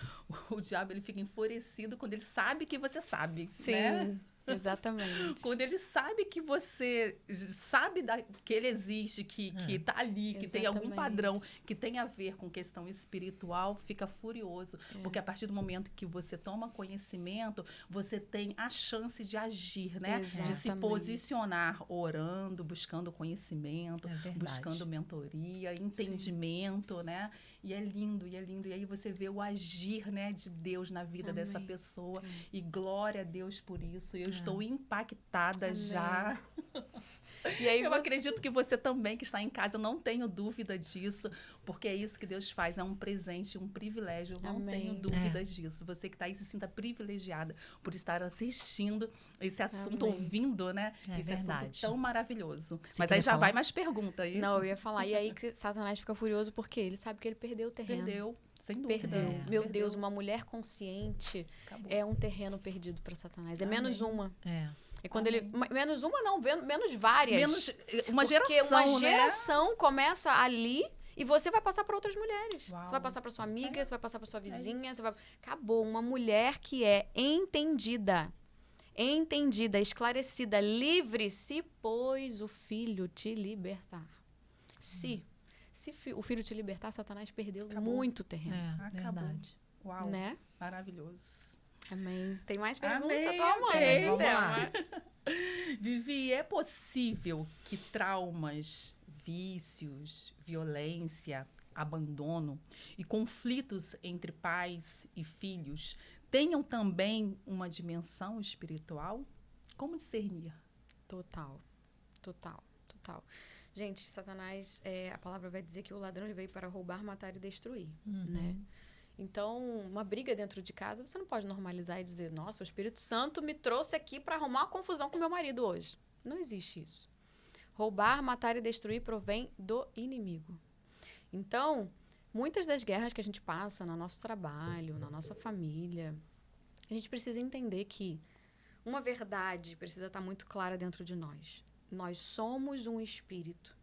o diabo ele fica enfurecido quando ele sabe que você sabe, Sim, né? exatamente. Quando ele sabe que você sabe que ele existe, que tá ali, que tem algum Exatamente. padrão que tem a ver com questão espiritual, fica furioso. Porque a partir do momento que você toma conhecimento, você tem a chance de agir, né? De se Exatamente. posicionar orando, buscando conhecimento, É verdade. buscando mentoria, entendimento, né? E é lindo, e é lindo. E aí você vê o agir, né, de Deus na vida dessa Amém. pessoa. E glória a Deus por isso. Eu estou impactada Amém. já. E aí Eu você- acredito que você também, que está em casa, eu não tenho dúvida disso, porque é isso que Deus faz, é um presente, um privilégio. Eu não Amém. tenho dúvidas disso. Você que está aí se sinta privilegiada por estar assistindo esse assunto, Amém. ouvindo, né? É esse assunto verdade. tão maravilhoso. Você Mas quer aí já falar? vai mais pergunta aí. Não, eu ia falar. E aí que Satanás fica furioso porque ele sabe que ele perdeu o terreno. Perdeu, sem dúvida. Perdeu. Meu Perdeu. Deus, uma mulher consciente Acabou. é um terreno perdido para Satanás. É Amém. menos uma. É. É quando ele. Menos uma, não, menos várias. Menos uma Porque geração, uma né? geração começa ali e você vai passar para outras mulheres. Uau. Você vai passar para sua amiga, você vai passar para sua vizinha. isso. Você vai... Acabou. Uma mulher que é entendida, esclarecida, livre-se, pois o filho te libertar. Se o filho te libertar, Satanás perdeu Acabou. muito terreno. É, Acabou. verdade. Uau, Né? maravilhoso. Amém. Tem mais perguntas? Amém, Tua mãe amém. nesse Vamos lá. tema. Vivi, é possível que traumas, vícios, violência, abandono e conflitos entre pais e filhos tenham também uma dimensão espiritual? Como discernir? Total. Gente, Satanás, a palavra vai dizer que o ladrão ele veio para roubar, matar e destruir, né? Então, uma briga dentro de casa, você não pode normalizar e dizer, nossa, o Espírito Santo me trouxe aqui para arrumar uma confusão com meu marido hoje. Não existe isso. Roubar, matar e destruir provém do inimigo. Então, muitas das guerras que a gente passa no nosso trabalho, na nossa família, a gente precisa entender que uma verdade precisa estar muito clara dentro de nós. Nós somos um espírito,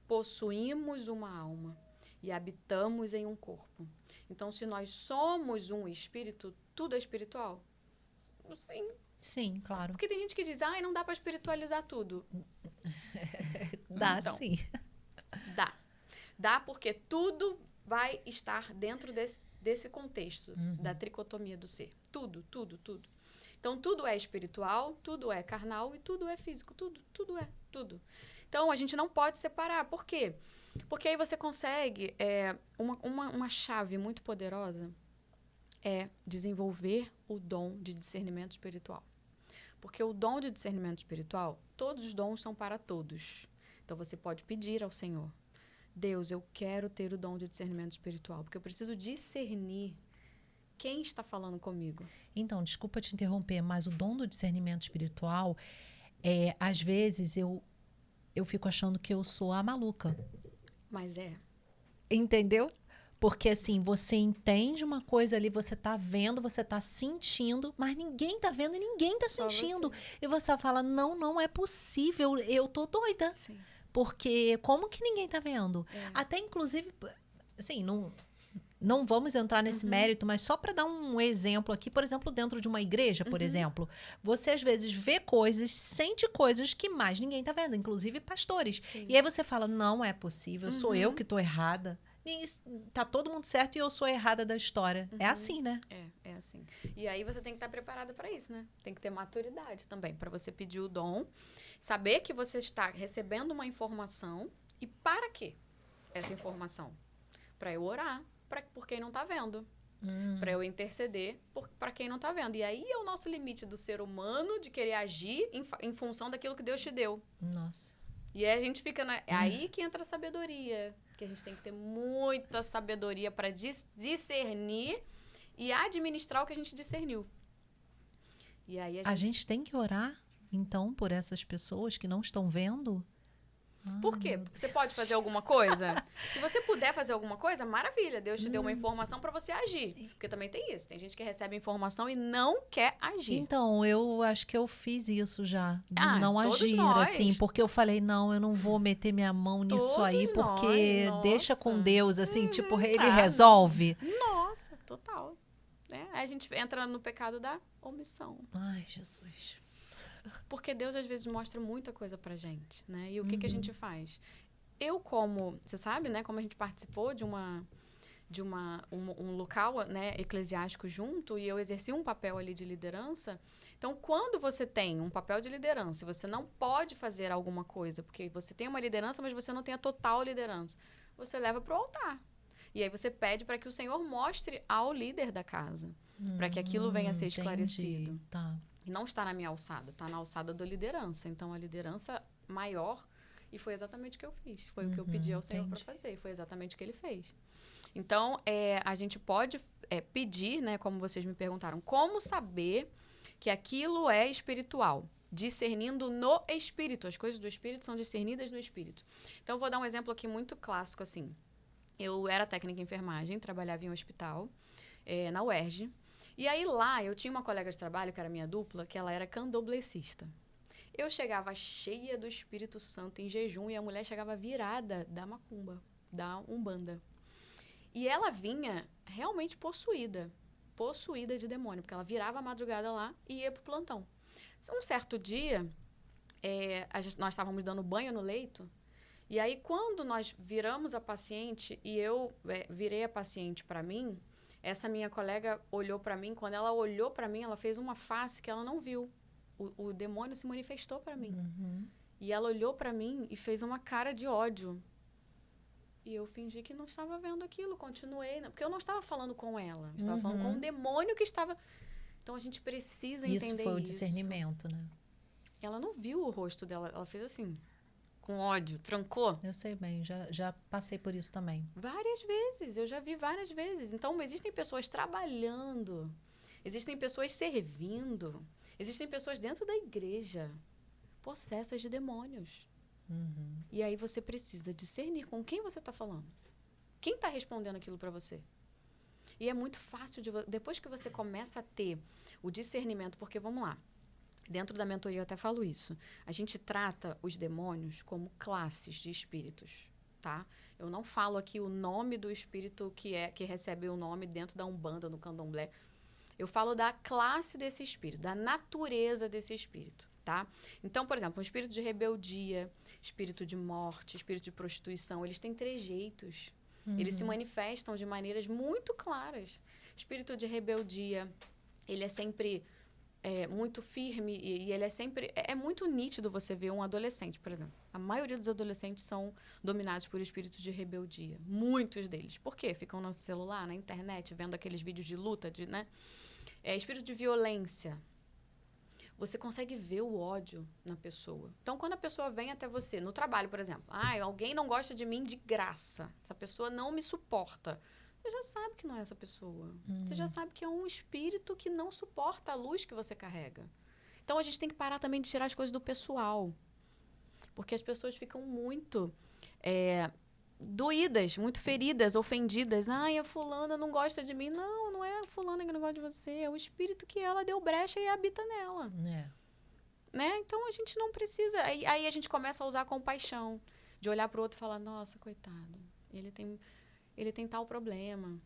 possuímos uma alma e habitamos em um corpo. Então, se nós somos um espírito, tudo é espiritual? Sim. Sim, claro. Porque tem gente que diz, não dá para espiritualizar tudo. Dá Então. sim. Dá. Dá porque tudo vai estar dentro desse contexto, da tricotomia do ser. Tudo. Então, tudo é espiritual, tudo é carnal e tudo é físico. Tudo é. Então, a gente não pode separar. Por quê? Porque aí você consegue... uma chave muito poderosa é desenvolver o dom de discernimento espiritual. Porque o dom de discernimento espiritual, todos os dons são para todos. Então, você pode pedir ao Senhor, Deus, eu quero ter o dom de discernimento espiritual, porque eu preciso discernir quem está falando comigo. Então, desculpa te interromper, mas o dom do discernimento espiritual, às vezes eu fico achando que eu sou a maluca. Mas Entendeu? Porque assim, você entende uma coisa ali, você tá vendo, você tá sentindo, mas ninguém tá vendo e ninguém tá Só sentindo. você. E você fala, não é possível, eu tô doida. Sim. Porque como que ninguém tá vendo? Até inclusive, assim, não vamos entrar nesse mérito, mas só para dar um exemplo aqui, por exemplo, dentro de uma igreja, por exemplo, você às vezes vê coisas, sente coisas que mais ninguém tá vendo, inclusive pastores. Sim. E aí você fala, não é possível, sou eu que tô errada. E tá todo mundo certo e eu sou a errada da história. É assim, né? É assim. E aí você tem que estar preparada para isso, né? Tem que ter maturidade também, para você pedir o dom, saber que você está recebendo uma informação e para quê essa informação? Para eu orar por quem não está vendo. para eu interceder para quem não está vendo. E aí é o nosso limite do ser humano de querer agir em função daquilo que Deus te deu. Nossa. E aí a gente fica... É aí que entra a sabedoria. Que a gente tem que ter muita sabedoria para discernir e administrar o que a gente discerniu. E aí A gente tem que orar, então, por essas pessoas que não estão vendo? Por quê? Você pode fazer alguma coisa? Se você puder fazer alguma coisa, maravilha. Deus te deu uma informação para você agir. Porque também tem isso. Tem gente que recebe informação e não quer agir. Então, eu acho que eu fiz isso já. De não todos agir, nós. assim. Porque eu falei, não, eu não vou meter minha mão nisso Todos aí. Porque nós, deixa nossa. com Deus, assim. Tipo, ele resolve. Nossa, total. Aí a gente entra no pecado da omissão. Ai, Jesus. Porque Deus, às vezes, mostra muita coisa pra gente, né? E o que a gente faz? Eu, você sabe, né? Como a gente participou de um local, né, eclesiástico junto, e eu exerci um papel ali de liderança. Então, quando você tem um papel de liderança, você não pode fazer alguma coisa, porque você tem uma liderança, mas você não tem a total liderança. Você leva pro altar. E aí você pede para que o Senhor mostre ao líder da casa, para que aquilo venha a ser esclarecido. Entendi. Tá. E não está na minha alçada, está na alçada da liderança. Então, a liderança maior, e foi exatamente o que eu fiz. Foi o que eu pedi ao Senhor para fazer, foi exatamente o que ele fez. Então, a gente pode pedir, né, como vocês me perguntaram, como saber que aquilo é espiritual? Discernindo no espírito. As coisas do espírito são discernidas no espírito. Então, eu vou dar um exemplo aqui muito clássico, assim. Eu era técnica em enfermagem, trabalhava em um hospital, na UERJ. E aí lá, eu tinha uma colega de trabalho, que era minha dupla, que ela era candomblessista. Eu chegava cheia do Espírito Santo em jejum e a mulher chegava virada da macumba, da umbanda. E ela vinha realmente possuída de demônio, porque ela virava a madrugada lá e ia pro plantão. Um certo dia, nós estávamos dando banho no leito, e aí quando nós viramos a paciente e eu virei a paciente para mim, essa minha colega olhou para mim. Quando ela olhou para mim, ela fez uma face que ela não viu. O demônio se manifestou para mim. E ela olhou para mim e fez uma cara de ódio. E eu fingi que não estava vendo aquilo, continuei. Porque eu não estava falando com ela, eu estava falando com o demônio que estava... Então, a gente precisa entender isso. Isso foi o discernimento, né? Ela não viu o rosto dela, ela fez assim, com ódio, trancou. Eu sei bem, já passei por isso também. Várias vezes, eu já vi várias vezes. Então, existem pessoas trabalhando, existem pessoas servindo, existem pessoas dentro da igreja possessas de demônios. E aí você precisa discernir com quem você está falando. Quem está respondendo aquilo para você? E é muito fácil, depois que você começa a ter o discernimento, porque, vamos lá, dentro da mentoria eu até falo isso. A gente trata os demônios como classes de espíritos, tá? Eu não falo aqui o nome do espírito que recebe o nome dentro da Umbanda, no Candomblé. Eu falo da classe desse espírito, da natureza desse espírito, tá? Então, por exemplo, um espírito de rebeldia, espírito de morte, espírito de prostituição, eles têm trejeitos. Eles se manifestam de maneiras muito claras. Espírito de rebeldia, ele é sempre... muito firme e ele é sempre... É muito nítido você ver um adolescente, por exemplo. A maioria dos adolescentes são dominados por espírito de rebeldia. Muitos deles. Por quê? Ficam no celular, na internet, vendo aqueles vídeos de luta, né? Espírito de violência. Você consegue ver o ódio na pessoa. Então, quando a pessoa vem até você, no trabalho, por exemplo. Alguém não gosta de mim de graça. Essa pessoa não me suporta. Você já sabe que não é essa pessoa. Você já sabe que é um espírito que não suporta a luz que você carrega. Então, a gente tem que parar também de tirar as coisas do pessoal. Porque as pessoas ficam muito doídas, muito feridas, ofendidas. A fulana não gosta de mim. Não é a fulana que não gosta de você. É o espírito que ela deu brecha e habita nela. Né? Então, a gente não precisa... Aí a gente começa a usar compaixão. De olhar para o outro e falar, nossa, coitado. Ele tem tal problema,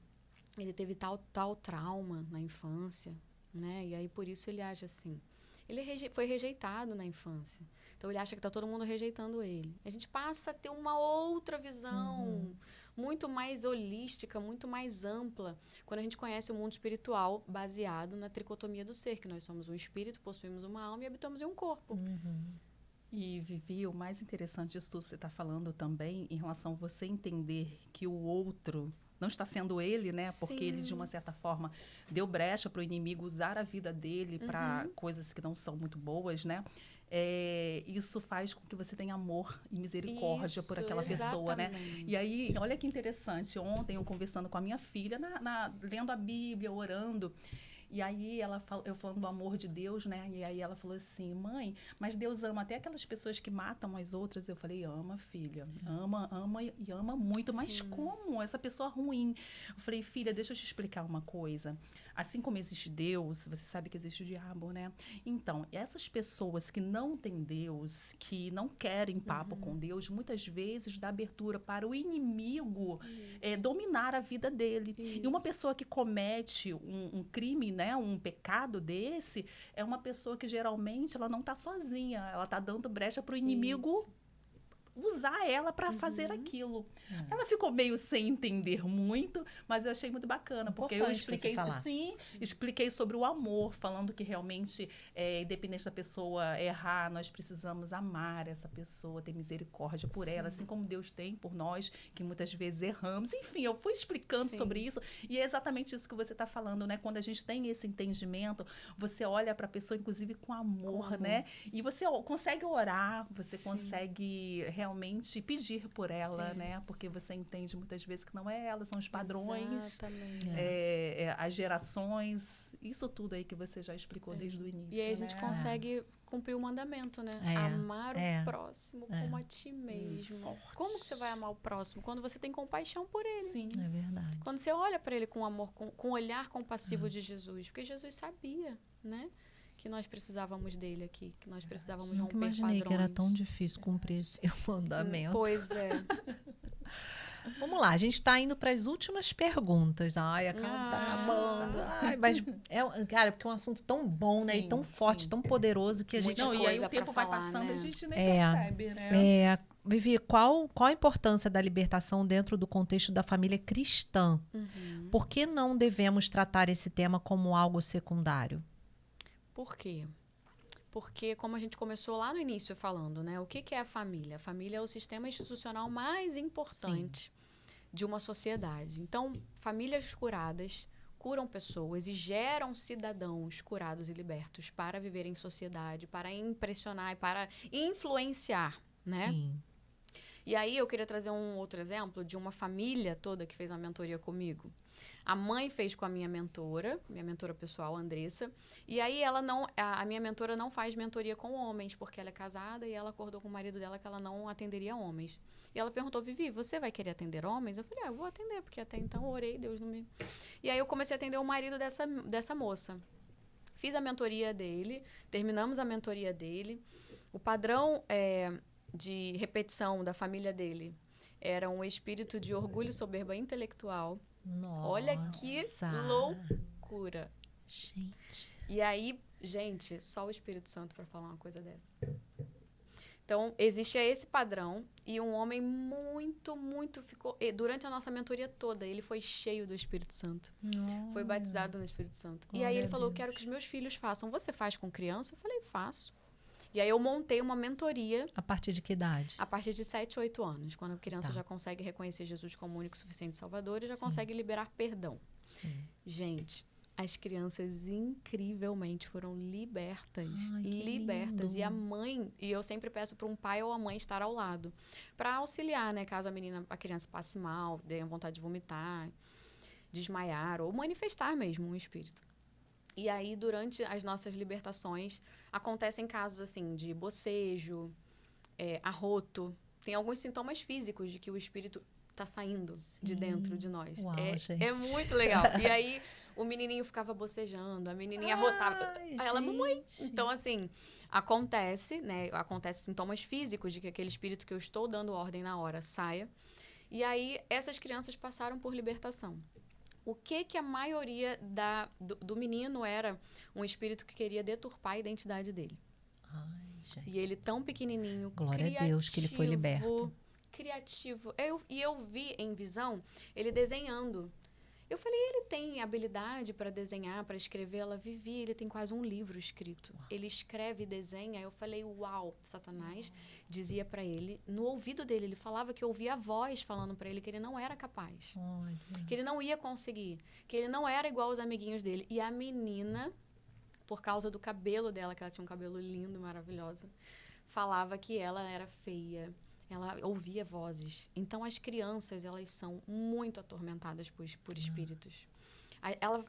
ele teve tal trauma na infância, né? E aí, por isso, ele age assim. Ele foi rejeitado na infância. Então, ele acha que está todo mundo rejeitando ele. A gente passa a ter uma outra visão, muito mais holística, muito mais ampla, quando a gente conhece o mundo espiritual baseado na tricotomia do ser, que nós somos um espírito, possuímos uma alma e habitamos em um corpo. E, Vivi, o mais interessante disso que você está falando também, em relação a você entender que o outro não está sendo ele, né? Porque ele, de Sim. uma certa forma, deu brecha para o inimigo usar a vida dele para coisas que não são muito boas, né? Isso faz com que você tenha amor e misericórdia por Isso, aquela pessoa, né? exatamente. E aí, olha que interessante. Ontem, eu conversando com a minha filha, lendo a Bíblia, orando. E aí eu falando do amor de Deus, né? E aí ela falou assim, mãe, mas Deus ama até aquelas pessoas que matam as outras. Eu falei, ama, filha. Ama e ama muito. Mas Sim. como? Essa pessoa ruim. Eu falei, filha, deixa eu te explicar uma coisa. Assim como existe Deus, você sabe que existe o diabo, né? Então, essas pessoas que não têm Deus, que não querem papo com Deus, muitas vezes dá abertura para o inimigo dominar a vida dele. E uma pessoa que comete um crime, né, um pecado desse, é uma pessoa que geralmente ela não está sozinha, ela está dando brecha para o inimigo usar ela para fazer aquilo. Ela ficou meio sem entender muito, mas eu achei muito bacana, porque eu Importante expliquei, você falar. sim, expliquei sobre o amor, falando que realmente, independente da pessoa errar, nós precisamos amar essa pessoa, ter misericórdia por ela, assim como Deus tem por nós, que muitas vezes erramos. Enfim, eu fui explicando sobre isso, e é exatamente isso que você está falando, né? Quando a gente tem esse entendimento, você olha para a pessoa, inclusive, com amor, né? E você consegue orar, você consegue realmente pedir por ela, né? Porque você entende muitas vezes que não é ela, são os padrões, Exatamente. as gerações, isso tudo aí que você já explicou desde o início. E aí a gente né? consegue cumprir o mandamento, né? Amar o próximo como a ti mesmo. Como que você vai amar o próximo? Quando você tem compaixão por ele. Sim. É verdade. Quando você olha para ele com amor, com o olhar compassivo de Jesus. Porque Jesus sabia, né? Que nós precisávamos dele aqui. Que nós precisávamos Nunca romper imaginei padrões. que era tão difícil cumprir esse mandamento. Pois é. Vamos lá, a gente está indo para as últimas perguntas. Ai, a Carla tá acabando. Ai, mas, cara, porque é um assunto tão bom, né? E Sim, tão forte, sim. tão poderoso que a gente... Não, e aí coisa o tempo pra vai falar, passando e né? a gente nem percebe, né? Vivi, qual a importância da libertação dentro do contexto da família cristã? Por que não devemos tratar esse tema como algo secundário? Por quê? Porque, como a gente começou lá no início falando, né? O que é a família? A família é o sistema institucional mais importante de uma sociedade. Então, famílias curadas curam pessoas e geram cidadãos curados e libertos para viver em sociedade, para impressionar e para influenciar, né? Sim. E aí eu queria trazer um outro exemplo de uma família toda que fez uma mentoria comigo. A mãe fez com a minha mentora pessoal, Andressa. E aí a minha mentora não faz mentoria com homens, porque ela é casada e ela acordou com o marido dela que ela não atenderia homens. E ela perguntou, Vivi, você vai querer atender homens? Eu falei, eu vou atender, porque até então eu orei, Deus não me... E aí eu comecei a atender o marido dessa moça. Fiz a mentoria dele, terminamos a mentoria dele. O padrão de repetição da família dele era um espírito de orgulho, soberba intelectual. Nossa. Olha que loucura. Gente. E aí, gente, só o Espírito Santo para falar uma coisa dessa. Então, existe esse padrão e um homem muito ficou... Durante a nossa mentoria toda, ele foi cheio do Espírito Santo. Foi batizado no Espírito Santo. E aí ele falou, quero que os meus filhos façam. Você faz com criança? Eu falei, faço. E aí eu montei uma mentoria. A partir de que idade? A partir de 7, 8 anos. Quando a criança já consegue reconhecer Jesus como único, suficiente Salvador e já consegue liberar perdão. Sim. Gente, as crianças incrivelmente foram libertas. Ai, que libertas. lindo. E a mãe, e eu sempre peço para um pai ou a mãe estar ao lado. Para auxiliar, né? Caso a criança passe mal, dê vontade de vomitar, desmaiar ou manifestar mesmo um espírito. E aí, durante as nossas libertações, acontecem casos, assim, de bocejo, arroto. Tem alguns sintomas físicos de que o espírito está saindo de dentro de nós. Uau, gente. É muito legal. E aí, o menininho ficava bocejando, a menininha arrotava. Aí ela, mamãe. Então, assim, acontece, né? Acontece sintomas físicos de que aquele espírito que eu estou dando ordem na hora saia. E aí, essas crianças passaram por libertação. O que a maioria do menino era um espírito que queria deturpar a identidade dele. Ai, gente. E ele tão pequenininho, Glória a Deus que ele foi liberto. Criativo. E eu vi em visão ele desenhando. Eu falei, ele tem habilidade para desenhar, para escrever? Ela, Vivi, ele tem quase um livro escrito. Ele escreve e desenha. Eu falei, uau, Satanás dizia para ele, no ouvido dele, ele falava que ouvia a voz falando para ele que ele não era capaz. Olha. Que ele não ia conseguir, que ele não era igual aos amiguinhos dele. E a menina, por causa do cabelo dela, que ela tinha um cabelo lindo, maravilhoso, falava que ela era feia. Ela ouvia vozes. Então, as crianças, elas são muito atormentadas por espíritos.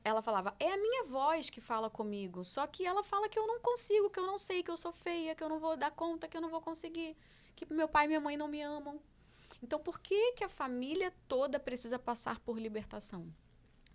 Ela falava, é a minha voz que fala comigo, só que ela fala que eu não consigo, que eu não sei, que eu sou feia, que eu não vou dar conta, que eu não vou conseguir, que meu pai e minha mãe não me amam. Então, por que a família toda precisa passar por libertação?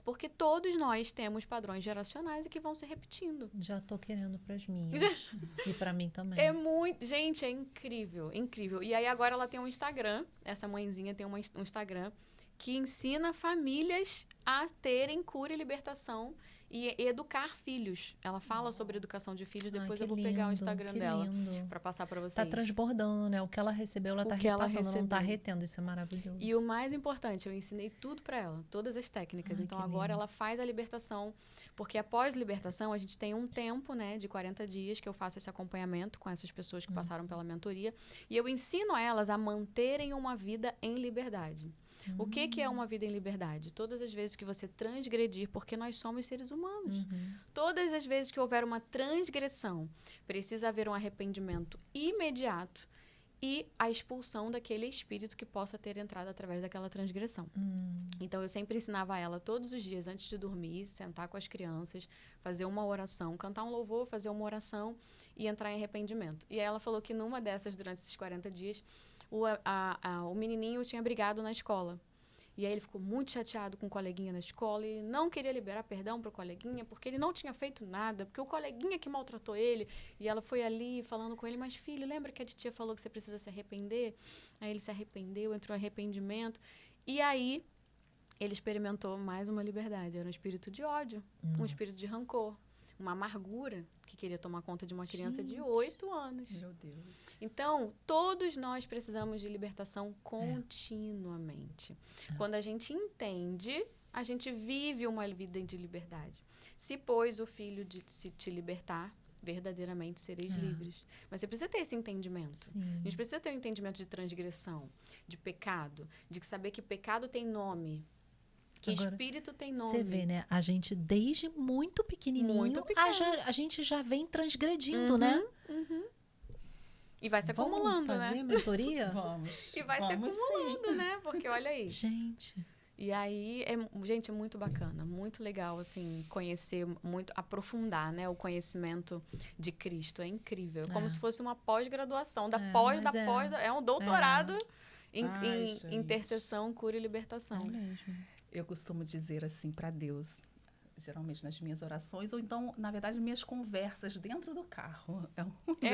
Porque todos nós temos padrões geracionais e que vão se repetindo. Já tô querendo pras minhas. E pra mim também. É muito... Gente, é incrível, incrível. E aí agora ela tem um Instagram, essa mãezinha tem um Instagram, que ensina famílias a terem cura e libertação e educar filhos. Ela fala sobre educação de filhos, depois eu vou pegar o Instagram dela para passar para vocês. Tá transbordando, né? O que ela recebeu, ela tá repassando, não tá retendo. Isso é maravilhoso. E o mais importante, eu ensinei tudo para ela, todas as técnicas. Então agora ela faz a libertação, porque após libertação a gente tem um tempo, né, de 40 dias que eu faço esse acompanhamento com essas pessoas que passaram pela mentoria e eu ensino a elas a manterem uma vida em liberdade. O que é uma vida em liberdade? Todas as vezes que você transgredir, porque nós somos seres humanos. Todas as vezes que houver uma transgressão, precisa haver um arrependimento imediato e a expulsão daquele espírito que possa ter entrado através daquela transgressão. Então, eu sempre ensinava a ela todos os dias, antes de dormir, sentar com as crianças, fazer uma oração, cantar um louvor, fazer uma oração e entrar em arrependimento. E aí ela falou que numa dessas, durante esses 40 dias, o menininho tinha brigado na escola. E aí ele ficou muito chateado com o coleguinha na escola e não queria liberar perdão para o coleguinha porque ele não tinha feito nada, porque o coleguinha que maltratou ele. E ela foi ali falando com ele, mas filho, lembra que a titia falou que você precisa se arrepender? Aí ele se arrependeu, entrou em arrependimento. E aí ele experimentou mais uma liberdade. Era um espírito de ódio, um espírito de rancor, uma amargura que queria tomar conta de uma criança de 8 anos. Meu Deus. Então, todos nós precisamos de libertação continuamente. Quando a gente entende, a gente vive uma vida de liberdade. Se, pois, o filho se te libertar, verdadeiramente sereis livres. Mas você precisa ter esse entendimento. Sim. A gente precisa ter um entendimento de transgressão, de pecado, de saber que pecado tem nome. Que agora, espírito tem nome. Você vê, né? A gente, desde muito pequenininho, a gente já vem transgredindo, né? E vai se acumulando, né? Vamos fazer mentoria? Vamos. E vai se acumulando, né? Porque olha aí. Gente. E aí, gente, é muito bacana, muito legal, assim, conhecer, muito, aprofundar, né, o conhecimento de Cristo. É incrível. É como se fosse uma pós-graduação, é um doutorado em intercessão, cura e libertação. É mesmo. Eu costumo dizer assim para Deus, geralmente nas minhas orações, ou então, na verdade, minhas conversas dentro do carro.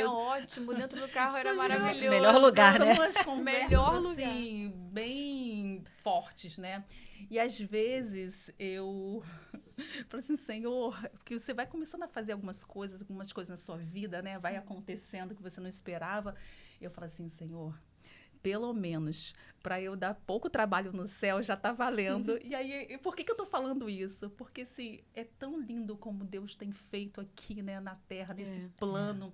Ótimo, dentro do carro era maravilhoso. Melhor lugar, né? São umas conversas, assim, bem fortes, né? E às vezes eu falo assim, Senhor, porque você vai começando a fazer algumas coisas na sua vida, né? Sim. Vai acontecendo que você não esperava. Eu falo assim, Senhor, pelo menos, para eu dar pouco trabalho no céu, já tá valendo. E aí, por que eu tô falando isso? Porque, assim, é tão lindo como Deus tem feito aqui, né, na Terra, nesse plano.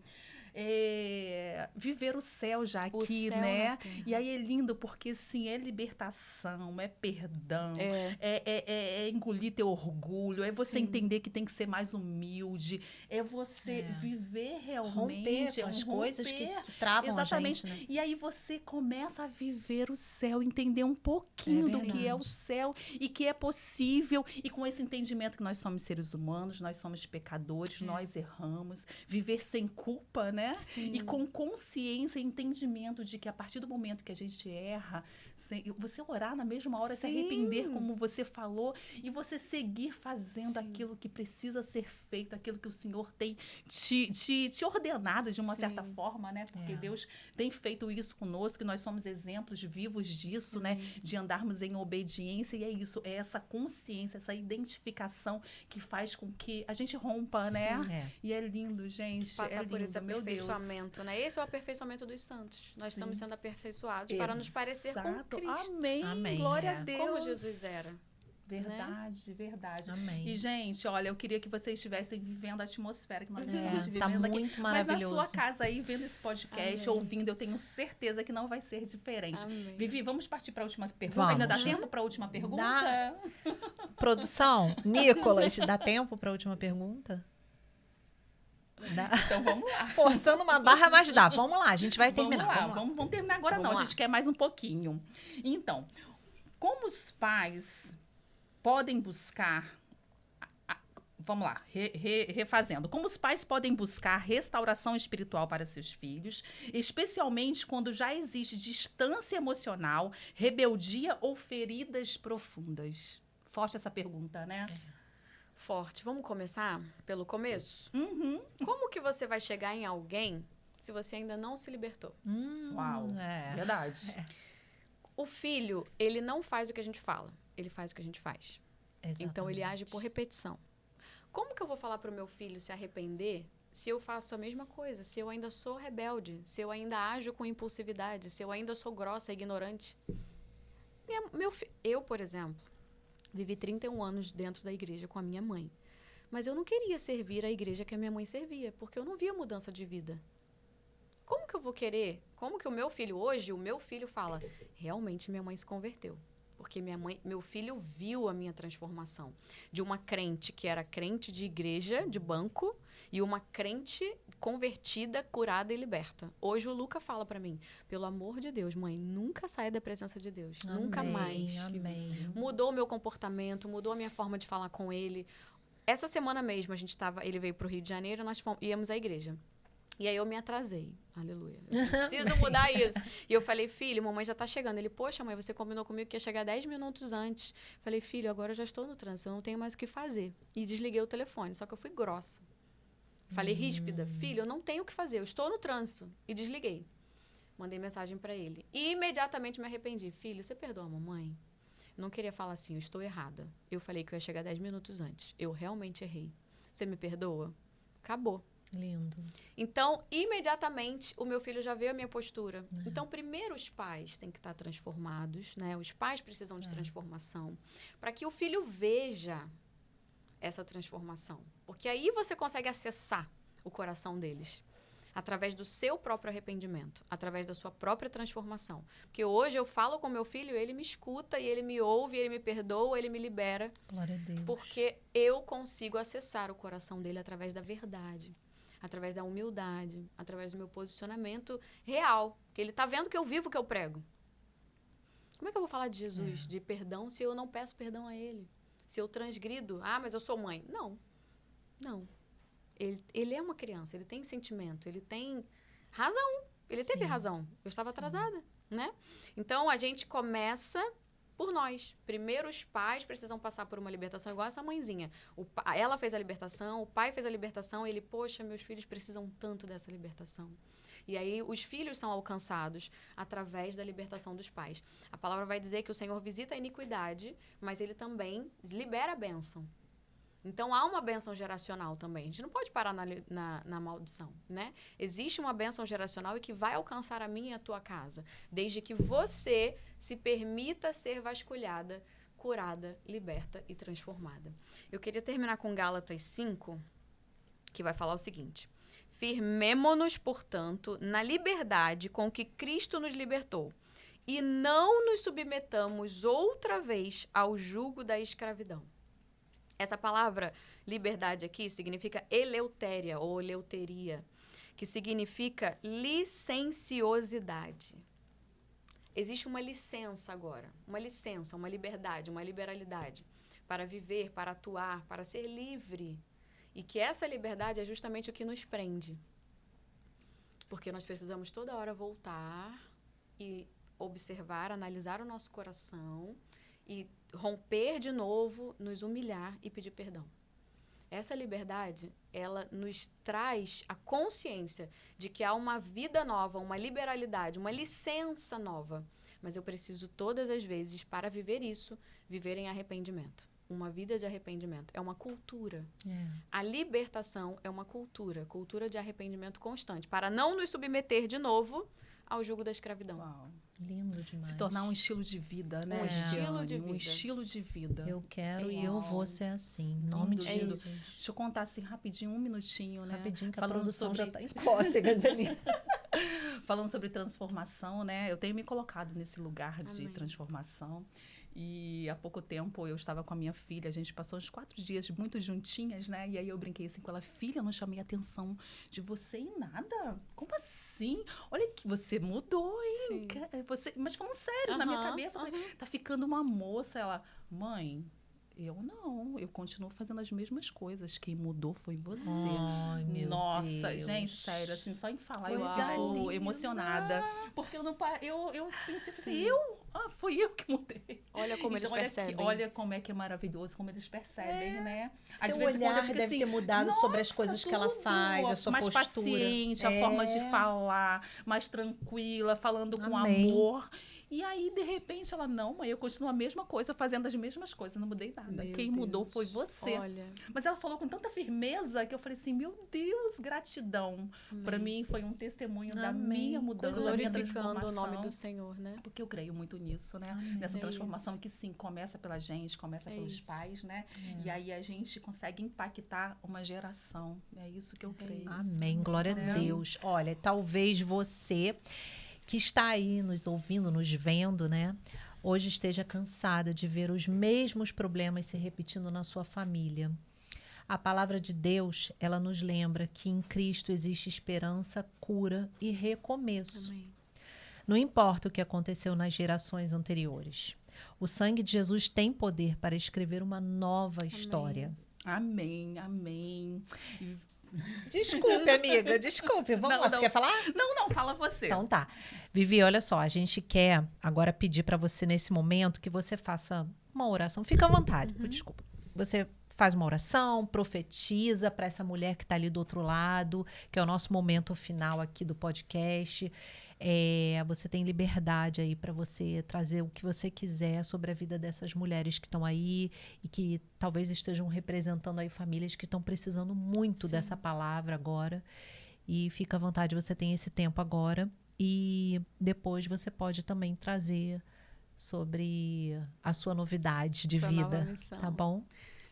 Viver o céu já aqui, né? E aí é lindo porque, assim, é libertação, é perdão, é engolir teu orgulho, é você entender que tem que ser mais humilde, é você viver realmente, romper com as coisas que travam a gente, né? E aí você começa a viver o céu, entender um pouquinho do que é o céu e que é possível, e com esse entendimento que nós somos seres humanos, nós somos pecadores, nós erramos, viver sem culpa, né? Sim. E com consciência e entendimento de que a partir do momento que a gente erra, você orar na mesma hora, se arrepender, como você falou, e você seguir fazendo aquilo que precisa ser feito, aquilo que o Senhor tem te ordenado de uma certa forma, né? Porque Deus tem feito isso conosco, e nós somos exemplos vivos disso, né? De andarmos em obediência, e é isso, é essa consciência, essa identificação que faz com que a gente rompa, né? E é lindo, gente. Passar por esse aperfeiçoamento, né? Esse é o aperfeiçoamento dos santos. Nós estamos sendo aperfeiçoados para nos parecer com Cristo. Amém. Glória a Deus. Como Jesus era. Verdade, verdade. Amém. E, gente, olha, eu queria que vocês estivessem vivendo a atmosfera que nós estamos vivendo Tá aqui. muito maravilhoso. Mas na sua casa aí, vendo esse podcast, Amém. ouvindo, eu tenho certeza que não vai ser diferente. Amém. Vivi, vamos partir para a última pergunta? Vamos. Ainda dá tempo para a última pergunta? Dá. Produção, Nicolas, dá tempo para a última pergunta? Dá. Então vamos lá. Forçando uma barra, mas dá. Vamos lá, a gente vai terminar. Vamos lá, Vamos lá. vamos terminar agora Vamos não, lá. a gente quer mais um pouquinho. Então, como os pais podem buscar... Vamos lá, refazendo. Como os pais podem buscar restauração espiritual para seus filhos, especialmente quando já existe distância emocional, rebeldia ou feridas profundas? Forte essa pergunta, né? Forte. Vamos começar pelo começo? Uhum. Como que você vai chegar em alguém se você ainda não se libertou? Uau, verdade. O filho, ele não faz o que a gente fala, ele faz o que a gente faz. Então, ele age por repetição. Como que eu vou falar para o meu filho se arrepender se eu faço a mesma coisa, se eu ainda sou rebelde, se eu ainda ajo com impulsividade, se eu ainda sou grossa, ignorante? Eu, por exemplo, vivi 31 anos dentro da igreja com a minha mãe. Mas eu não queria servir a igreja que a minha mãe servia, porque eu não via mudança de vida. Como que eu vou querer? Como que o meu filho hoje, o meu filho fala, realmente minha mãe se converteu? Porque meu filho viu a minha transformação. De uma crente que era crente de igreja, de banco, e uma crente convertida, curada e liberta. Hoje o Luca fala pra mim, pelo amor de Deus, mãe, nunca saia da presença de Deus. Amém, Nunca mais. Amém. Mudou o meu comportamento, mudou a minha forma de falar com ele. Essa semana mesmo, ele veio pro Rio de Janeiro, nós íamos à igreja. E aí eu me atrasei. Aleluia. Eu preciso mudar isso. E eu falei, filho, mamãe já tá chegando. Ele, poxa, mãe, você combinou comigo que ia chegar 10 minutos antes. Falei, filho, agora eu já estou no trânsito, eu não tenho mais o que fazer. E desliguei o telefone, só que eu fui grossa. Falei, ríspida, filho, eu não tenho o que fazer, eu estou no trânsito. E desliguei. Mandei mensagem pra ele. E imediatamente me arrependi. Filho, você perdoa a mamãe? Eu não queria falar assim, eu estou errada. Eu falei que eu ia chegar 10 minutos antes. Eu realmente errei. Você me perdoa? Acabou. Lindo. Então, imediatamente, o meu filho já vê a minha postura. Então, primeiro os pais têm que estar transformados, né? Os pais precisam de transformação, para que o filho veja essa transformação. Porque aí você consegue acessar o coração deles, através do seu próprio arrependimento, através da sua própria transformação. Porque hoje eu falo com meu filho, ele me escuta, e ele me ouve, ele me perdoa, ele me libera. Glória a Deus. Porque eu consigo acessar o coração dele através da verdade, através da humildade, através do meu posicionamento real. Porque ele está vendo que eu vivo o que eu prego. Como é que eu vou falar de Jesus, de perdão, se eu não peço perdão a ele? Se eu transgrido, mas eu sou mãe. Não. Ele é uma criança, ele tem sentimento, ele tem razão. Ele teve razão. Eu estava atrasada, né? Então, a gente começa por nós. Primeiro, os pais precisam passar por uma libertação, igual essa mãezinha. Ela fez a libertação, o pai fez a libertação, ele, poxa, meus filhos precisam tanto dessa libertação. E aí, os filhos são alcançados através da libertação dos pais. A palavra vai dizer que o Senhor visita a iniquidade, mas ele também libera a bênção. Então, há uma bênção geracional também. A gente não pode parar na maldição, né? Existe uma bênção geracional e que vai alcançar a minha e a tua casa, desde que você se permita ser vasculhada, curada, liberta e transformada. Eu queria terminar com Gálatas 5, que vai falar o seguinte: firmemo-nos, portanto, na liberdade com que Cristo nos libertou, e não nos submetamos outra vez ao jugo da escravidão. Essa palavra liberdade aqui significa eleutéria ou eleuteria, que significa licenciosidade. Existe uma licença agora, uma licença, uma liberdade, uma liberalidade para viver, para atuar, para ser livre. E que essa liberdade é justamente o que nos prende. Porque nós precisamos toda hora voltar e observar, analisar o nosso coração e romper de novo, nos humilhar e pedir perdão. Essa liberdade, ela nos traz a consciência de que há uma vida nova, uma liberalidade, uma licença nova. Mas eu preciso todas as vezes, para viver isso, viver em arrependimento. Uma vida de arrependimento. É uma cultura. A libertação é uma cultura de arrependimento constante, para não nos submeter de novo ao jugo da escravidão. Uau. Lindo demais. Se tornar um estilo de vida, né? Um estilo de Um vida. estilo de vida. Eu quero É e eu isso. vou ser assim. Em nome de É Jesus. isso. Deixa eu contar assim rapidinho, um minutinho, né? Rapidinho, que a Falando produção sobre- já tá em cócegas ali. Falando sobre transformação, né? Eu tenho me colocado nesse lugar de Amém. transformação. E há pouco tempo eu estava com a minha filha, a gente passou uns 4 dias muito juntinhas, né? E aí eu brinquei assim com ela, filha, eu não chamei a atenção de você em nada. Como assim? Olha que você mudou, hein? Sim. Você... Mas falando sério, na minha Aham, cabeça, eu falei, tá ficando uma moça. Ela, mãe, eu não, eu continuo fazendo as mesmas coisas. Quem mudou foi você. Ai, meu Nossa, Deus. gente, sério, assim, só em falar eu Coisa fico linda. emocionada. Porque eu não eu pensei assim, Sim. fui eu que mudei. Olha como eles Então, percebem. olha como é que é maravilhoso, como eles percebem, né? Seu vezes, quando eu olhar fico deve assim, ter mudado sobre as nossa, coisas que ela tudo. faz, a sua mais postura. paciente, a forma de falar, mais tranquila, falando com Amém. amor. E aí, de repente, ela, não, mãe, eu continuo a mesma coisa, fazendo as mesmas coisas, não mudei nada. Meu Quem mudou Deus. foi você. Olha, Mas ela falou com tanta firmeza que eu falei assim, meu Deus, gratidão. Para mim foi um testemunho da Amém. minha mudança, da minha glorificando o transformação. nome do Senhor, né? Porque eu creio muito nisso, né? Amém. Nessa É transformação isso. que sim, começa pela gente, começa É pelos isso. pais, né? E aí a gente consegue impactar uma geração. É isso que eu creio. isso. Amém, glória a Amém. Deus. Olha, talvez você que está aí nos ouvindo, nos vendo, né? Hoje esteja cansada de ver os mesmos problemas se repetindo na sua família. A palavra de Deus, ela nos lembra que em Cristo existe esperança, cura e recomeço. Amém. Não importa o que aconteceu nas gerações anteriores. O sangue de Jesus tem poder para escrever uma nova história. Amém, amém. Desculpe, amiga, desculpe. Vamos Não, lá, você não. quer falar? Não, fala você. Então tá. Vivi, olha só, a gente quer agora pedir para você nesse momento que você faça uma oração. Fica à vontade, desculpa. Você faz uma oração, profetiza para essa mulher que está ali do outro lado, que é o nosso momento final aqui do podcast. Você tem liberdade aí para você trazer o que você quiser sobre a vida dessas mulheres que estão aí e que talvez estejam representando aí famílias que estão precisando muito Sim. dessa palavra agora. E fica à vontade, você tem esse tempo agora. E depois você pode também trazer sobre a sua novidade de Sua nova vida, missão. tá bom?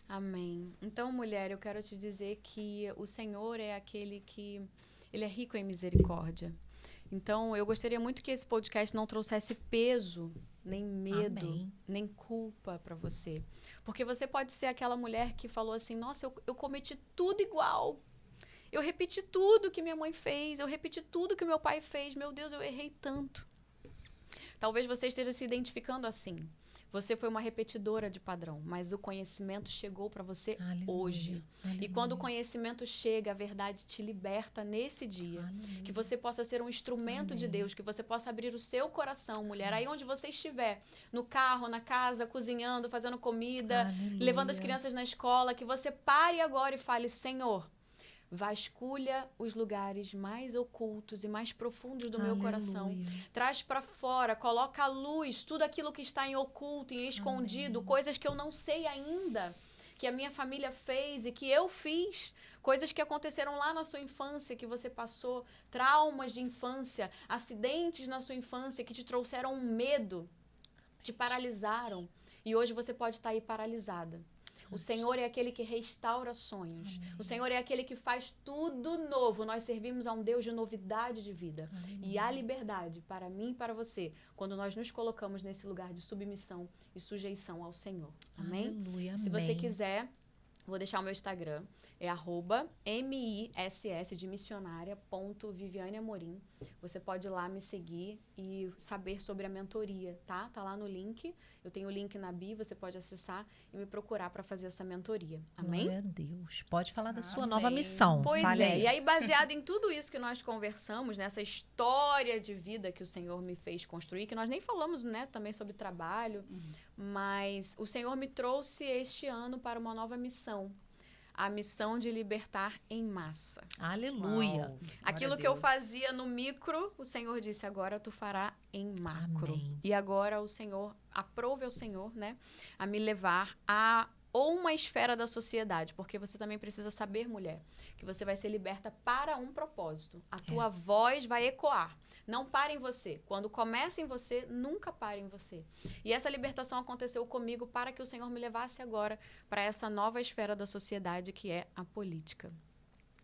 Amém. Então, mulher, eu quero te dizer que o Senhor é aquele que ele é rico em misericórdia. Então, eu gostaria muito que esse podcast não trouxesse peso, nem medo, Amém. nem culpa para você. Porque você pode ser aquela mulher que falou assim, nossa, eu cometi tudo igual. Eu repeti tudo que minha mãe fez, eu repeti tudo que meu pai fez. Meu Deus, eu errei tanto. Talvez você esteja se identificando assim. Você foi uma repetidora de padrão, mas o conhecimento chegou para você Aleluia. hoje. E Aleluia. quando o conhecimento chega, a verdade te liberta nesse dia. Aleluia. Que você possa ser um instrumento de Deus, que você possa abrir o seu coração, mulher, aí onde você estiver, no carro, na casa, cozinhando, fazendo comida, Aleluia. levando as crianças na escola, que você pare agora e fale, Senhor, vasculha os lugares mais ocultos e mais profundos do meu coração. Aleluia. Traz para fora, coloca à luz tudo aquilo que está em oculto, em escondido, coisas que eu não sei ainda, que a minha família fez e que eu fiz, coisas que aconteceram lá na sua infância, que você passou, traumas de infância, acidentes na sua infância que te trouxeram um medo, te paralisaram e hoje você pode estar aí paralisada. O Senhor é aquele que restaura sonhos. Amém. O Senhor é aquele que faz tudo novo. Nós servimos a um Deus de novidade de vida. E há liberdade para mim e para você quando nós nos colocamos nesse lugar de submissão e sujeição ao Senhor. Amém? Aleluia. Se você Amém. quiser, vou deixar o meu Instagram. É @miss de missionária @Viviane Amorim. Você pode ir lá me seguir e saber sobre a mentoria, tá? Tá lá no link. Eu tenho o link na bio, você pode acessar e me procurar para fazer essa mentoria. Amém? Glória a Deus. Pode falar da sua Amém. nova missão. Pois Fale é, aí. e aí baseado em tudo isso que nós conversamos, nessa história de vida que o Senhor me fez construir, que nós nem falamos, né, também sobre trabalho, mas o Senhor me trouxe este ano para uma nova missão. A missão de libertar em massa. Aleluia. Uau. Aquilo Glória a que eu Deus. fazia no micro, o Senhor disse, agora tu fará em macro. Amém. E agora o Senhor, aprove ao Senhor, né, a me levar a ou uma esfera da sociedade, porque você também precisa saber, mulher, que você vai ser liberta para um propósito. A tua voz vai ecoar. Não para em você. Quando começa em você, nunca para em você. E essa libertação aconteceu comigo para que o Senhor me levasse agora para essa nova esfera da sociedade que é a política.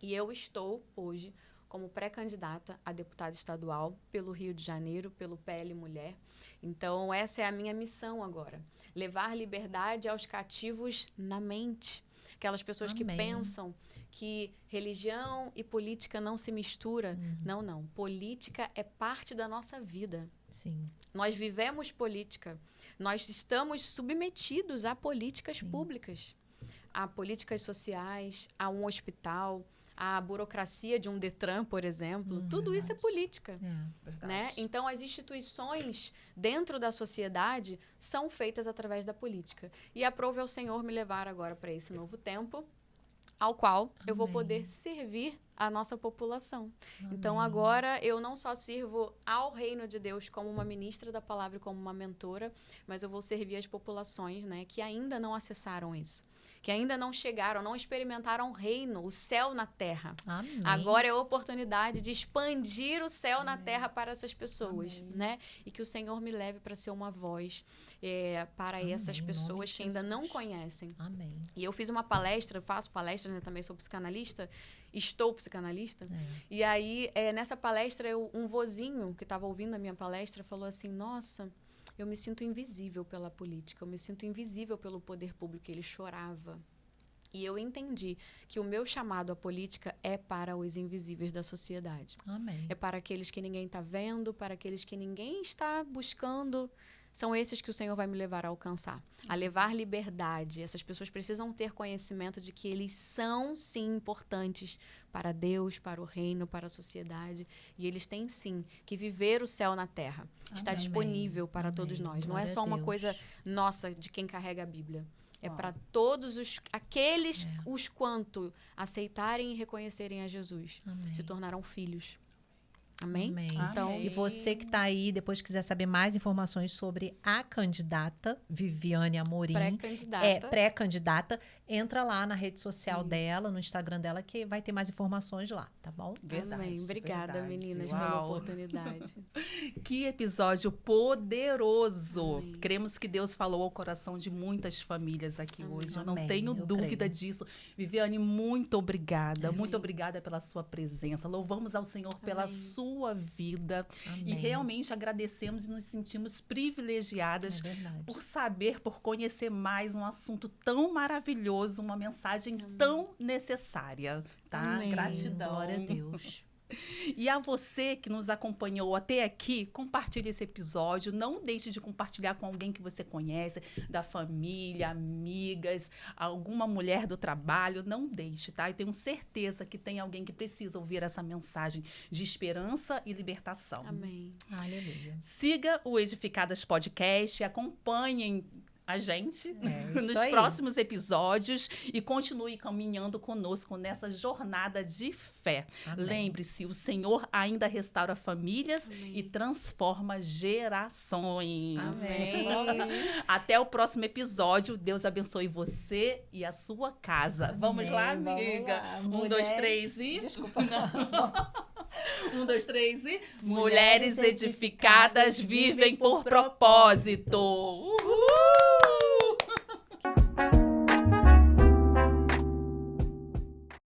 E eu estou hoje como pré-candidata a deputada estadual pelo Rio de Janeiro, pelo PL Mulher. Então, essa é a minha missão agora. Levar liberdade aos cativos na mente. Aquelas pessoas que pensam que religião e política não se mistura. Não. Política é parte da nossa vida. Sim. Nós vivemos política. Nós estamos submetidos a políticas públicas, a políticas sociais, a um hospital, a burocracia de um Detran, por exemplo. Tudo isso é política. Né? Então, as instituições dentro da sociedade são feitas através da política. E aprove ao Senhor me levar agora para esse novo tempo, ao qual eu vou poder servir a nossa população. Então, agora, eu não só sirvo ao reino de Deus como uma ministra da palavra e como uma mentora, mas eu vou servir as populações, né, que ainda não acessaram isso, que ainda não chegaram, não experimentaram o reino, o céu na terra. Amém. Agora é a oportunidade de expandir o céu na terra para essas pessoas, né? E que o Senhor me leve para ser uma voz para essas pessoas que ainda não conhecem. Amém. E eu fiz uma palestra, faço palestra, né? Também sou psicanalista, estou psicanalista. E aí, nessa palestra, um vozinho que estava ouvindo a minha palestra falou assim, nossa, eu me sinto invisível pela política, eu me sinto invisível pelo poder público. Ele chorava. E eu entendi que o meu chamado à política é para os invisíveis da sociedade. Amém. É para aqueles que ninguém está vendo, para aqueles que ninguém está buscando. São esses que o Senhor vai me levar a alcançar, a levar liberdade. Essas pessoas precisam ter conhecimento de que eles são, sim, importantes para Deus, para o reino, para a sociedade. E eles têm, sim, que viver o céu na terra. Está disponível para todos nós. Não é só uma coisa nossa de quem carrega a Bíblia. É para todos aqueles os quanto aceitarem e reconhecerem a Jesus. Se tornarão filhos. Amém? Amém. Então, E você que está aí, depois quiser saber mais informações sobre a candidata Viviane Amorim, pré-candidata, entra lá na rede social dela, no Instagram dela, que vai ter mais informações lá, tá bom? Verdade. Amém. Obrigada, meninas, pela oportunidade. Que episódio poderoso. Amém. Cremos que Deus falou ao coração de muitas famílias aqui hoje. Eu não Amém. tenho dúvida disso. Viviane, muito obrigada. Amém. Muito obrigada pela sua presença. Louvamos ao Senhor pela sua vida. Amém. E realmente agradecemos e nos sentimos privilegiadas por saber, por conhecer mais um assunto tão maravilhoso, uma mensagem tão necessária, tá? Amém. Gratidão. Glória a Deus. E a você que nos acompanhou até aqui, compartilhe esse episódio. Não deixe de compartilhar com alguém que você conhece, da família, amigas, alguma mulher do trabalho. Não deixe, tá? E tenho certeza que tem alguém que precisa ouvir essa mensagem de esperança e libertação. Amém. Aleluia. Siga o Edificadas Podcast, acompanhem a gente nos aí. próximos episódios e continue caminhando conosco nessa jornada de fé. Amém. Lembre-se, o Senhor ainda restaura famílias e transforma gerações. Amém. Até o próximo episódio. Deus abençoe você e a sua casa. Amém. Vamos lá, amiga? Vamos lá. 1, 2, 3 e... Desculpa. 1, 2, 3 e... Mulheres edificadas vivem por propósito.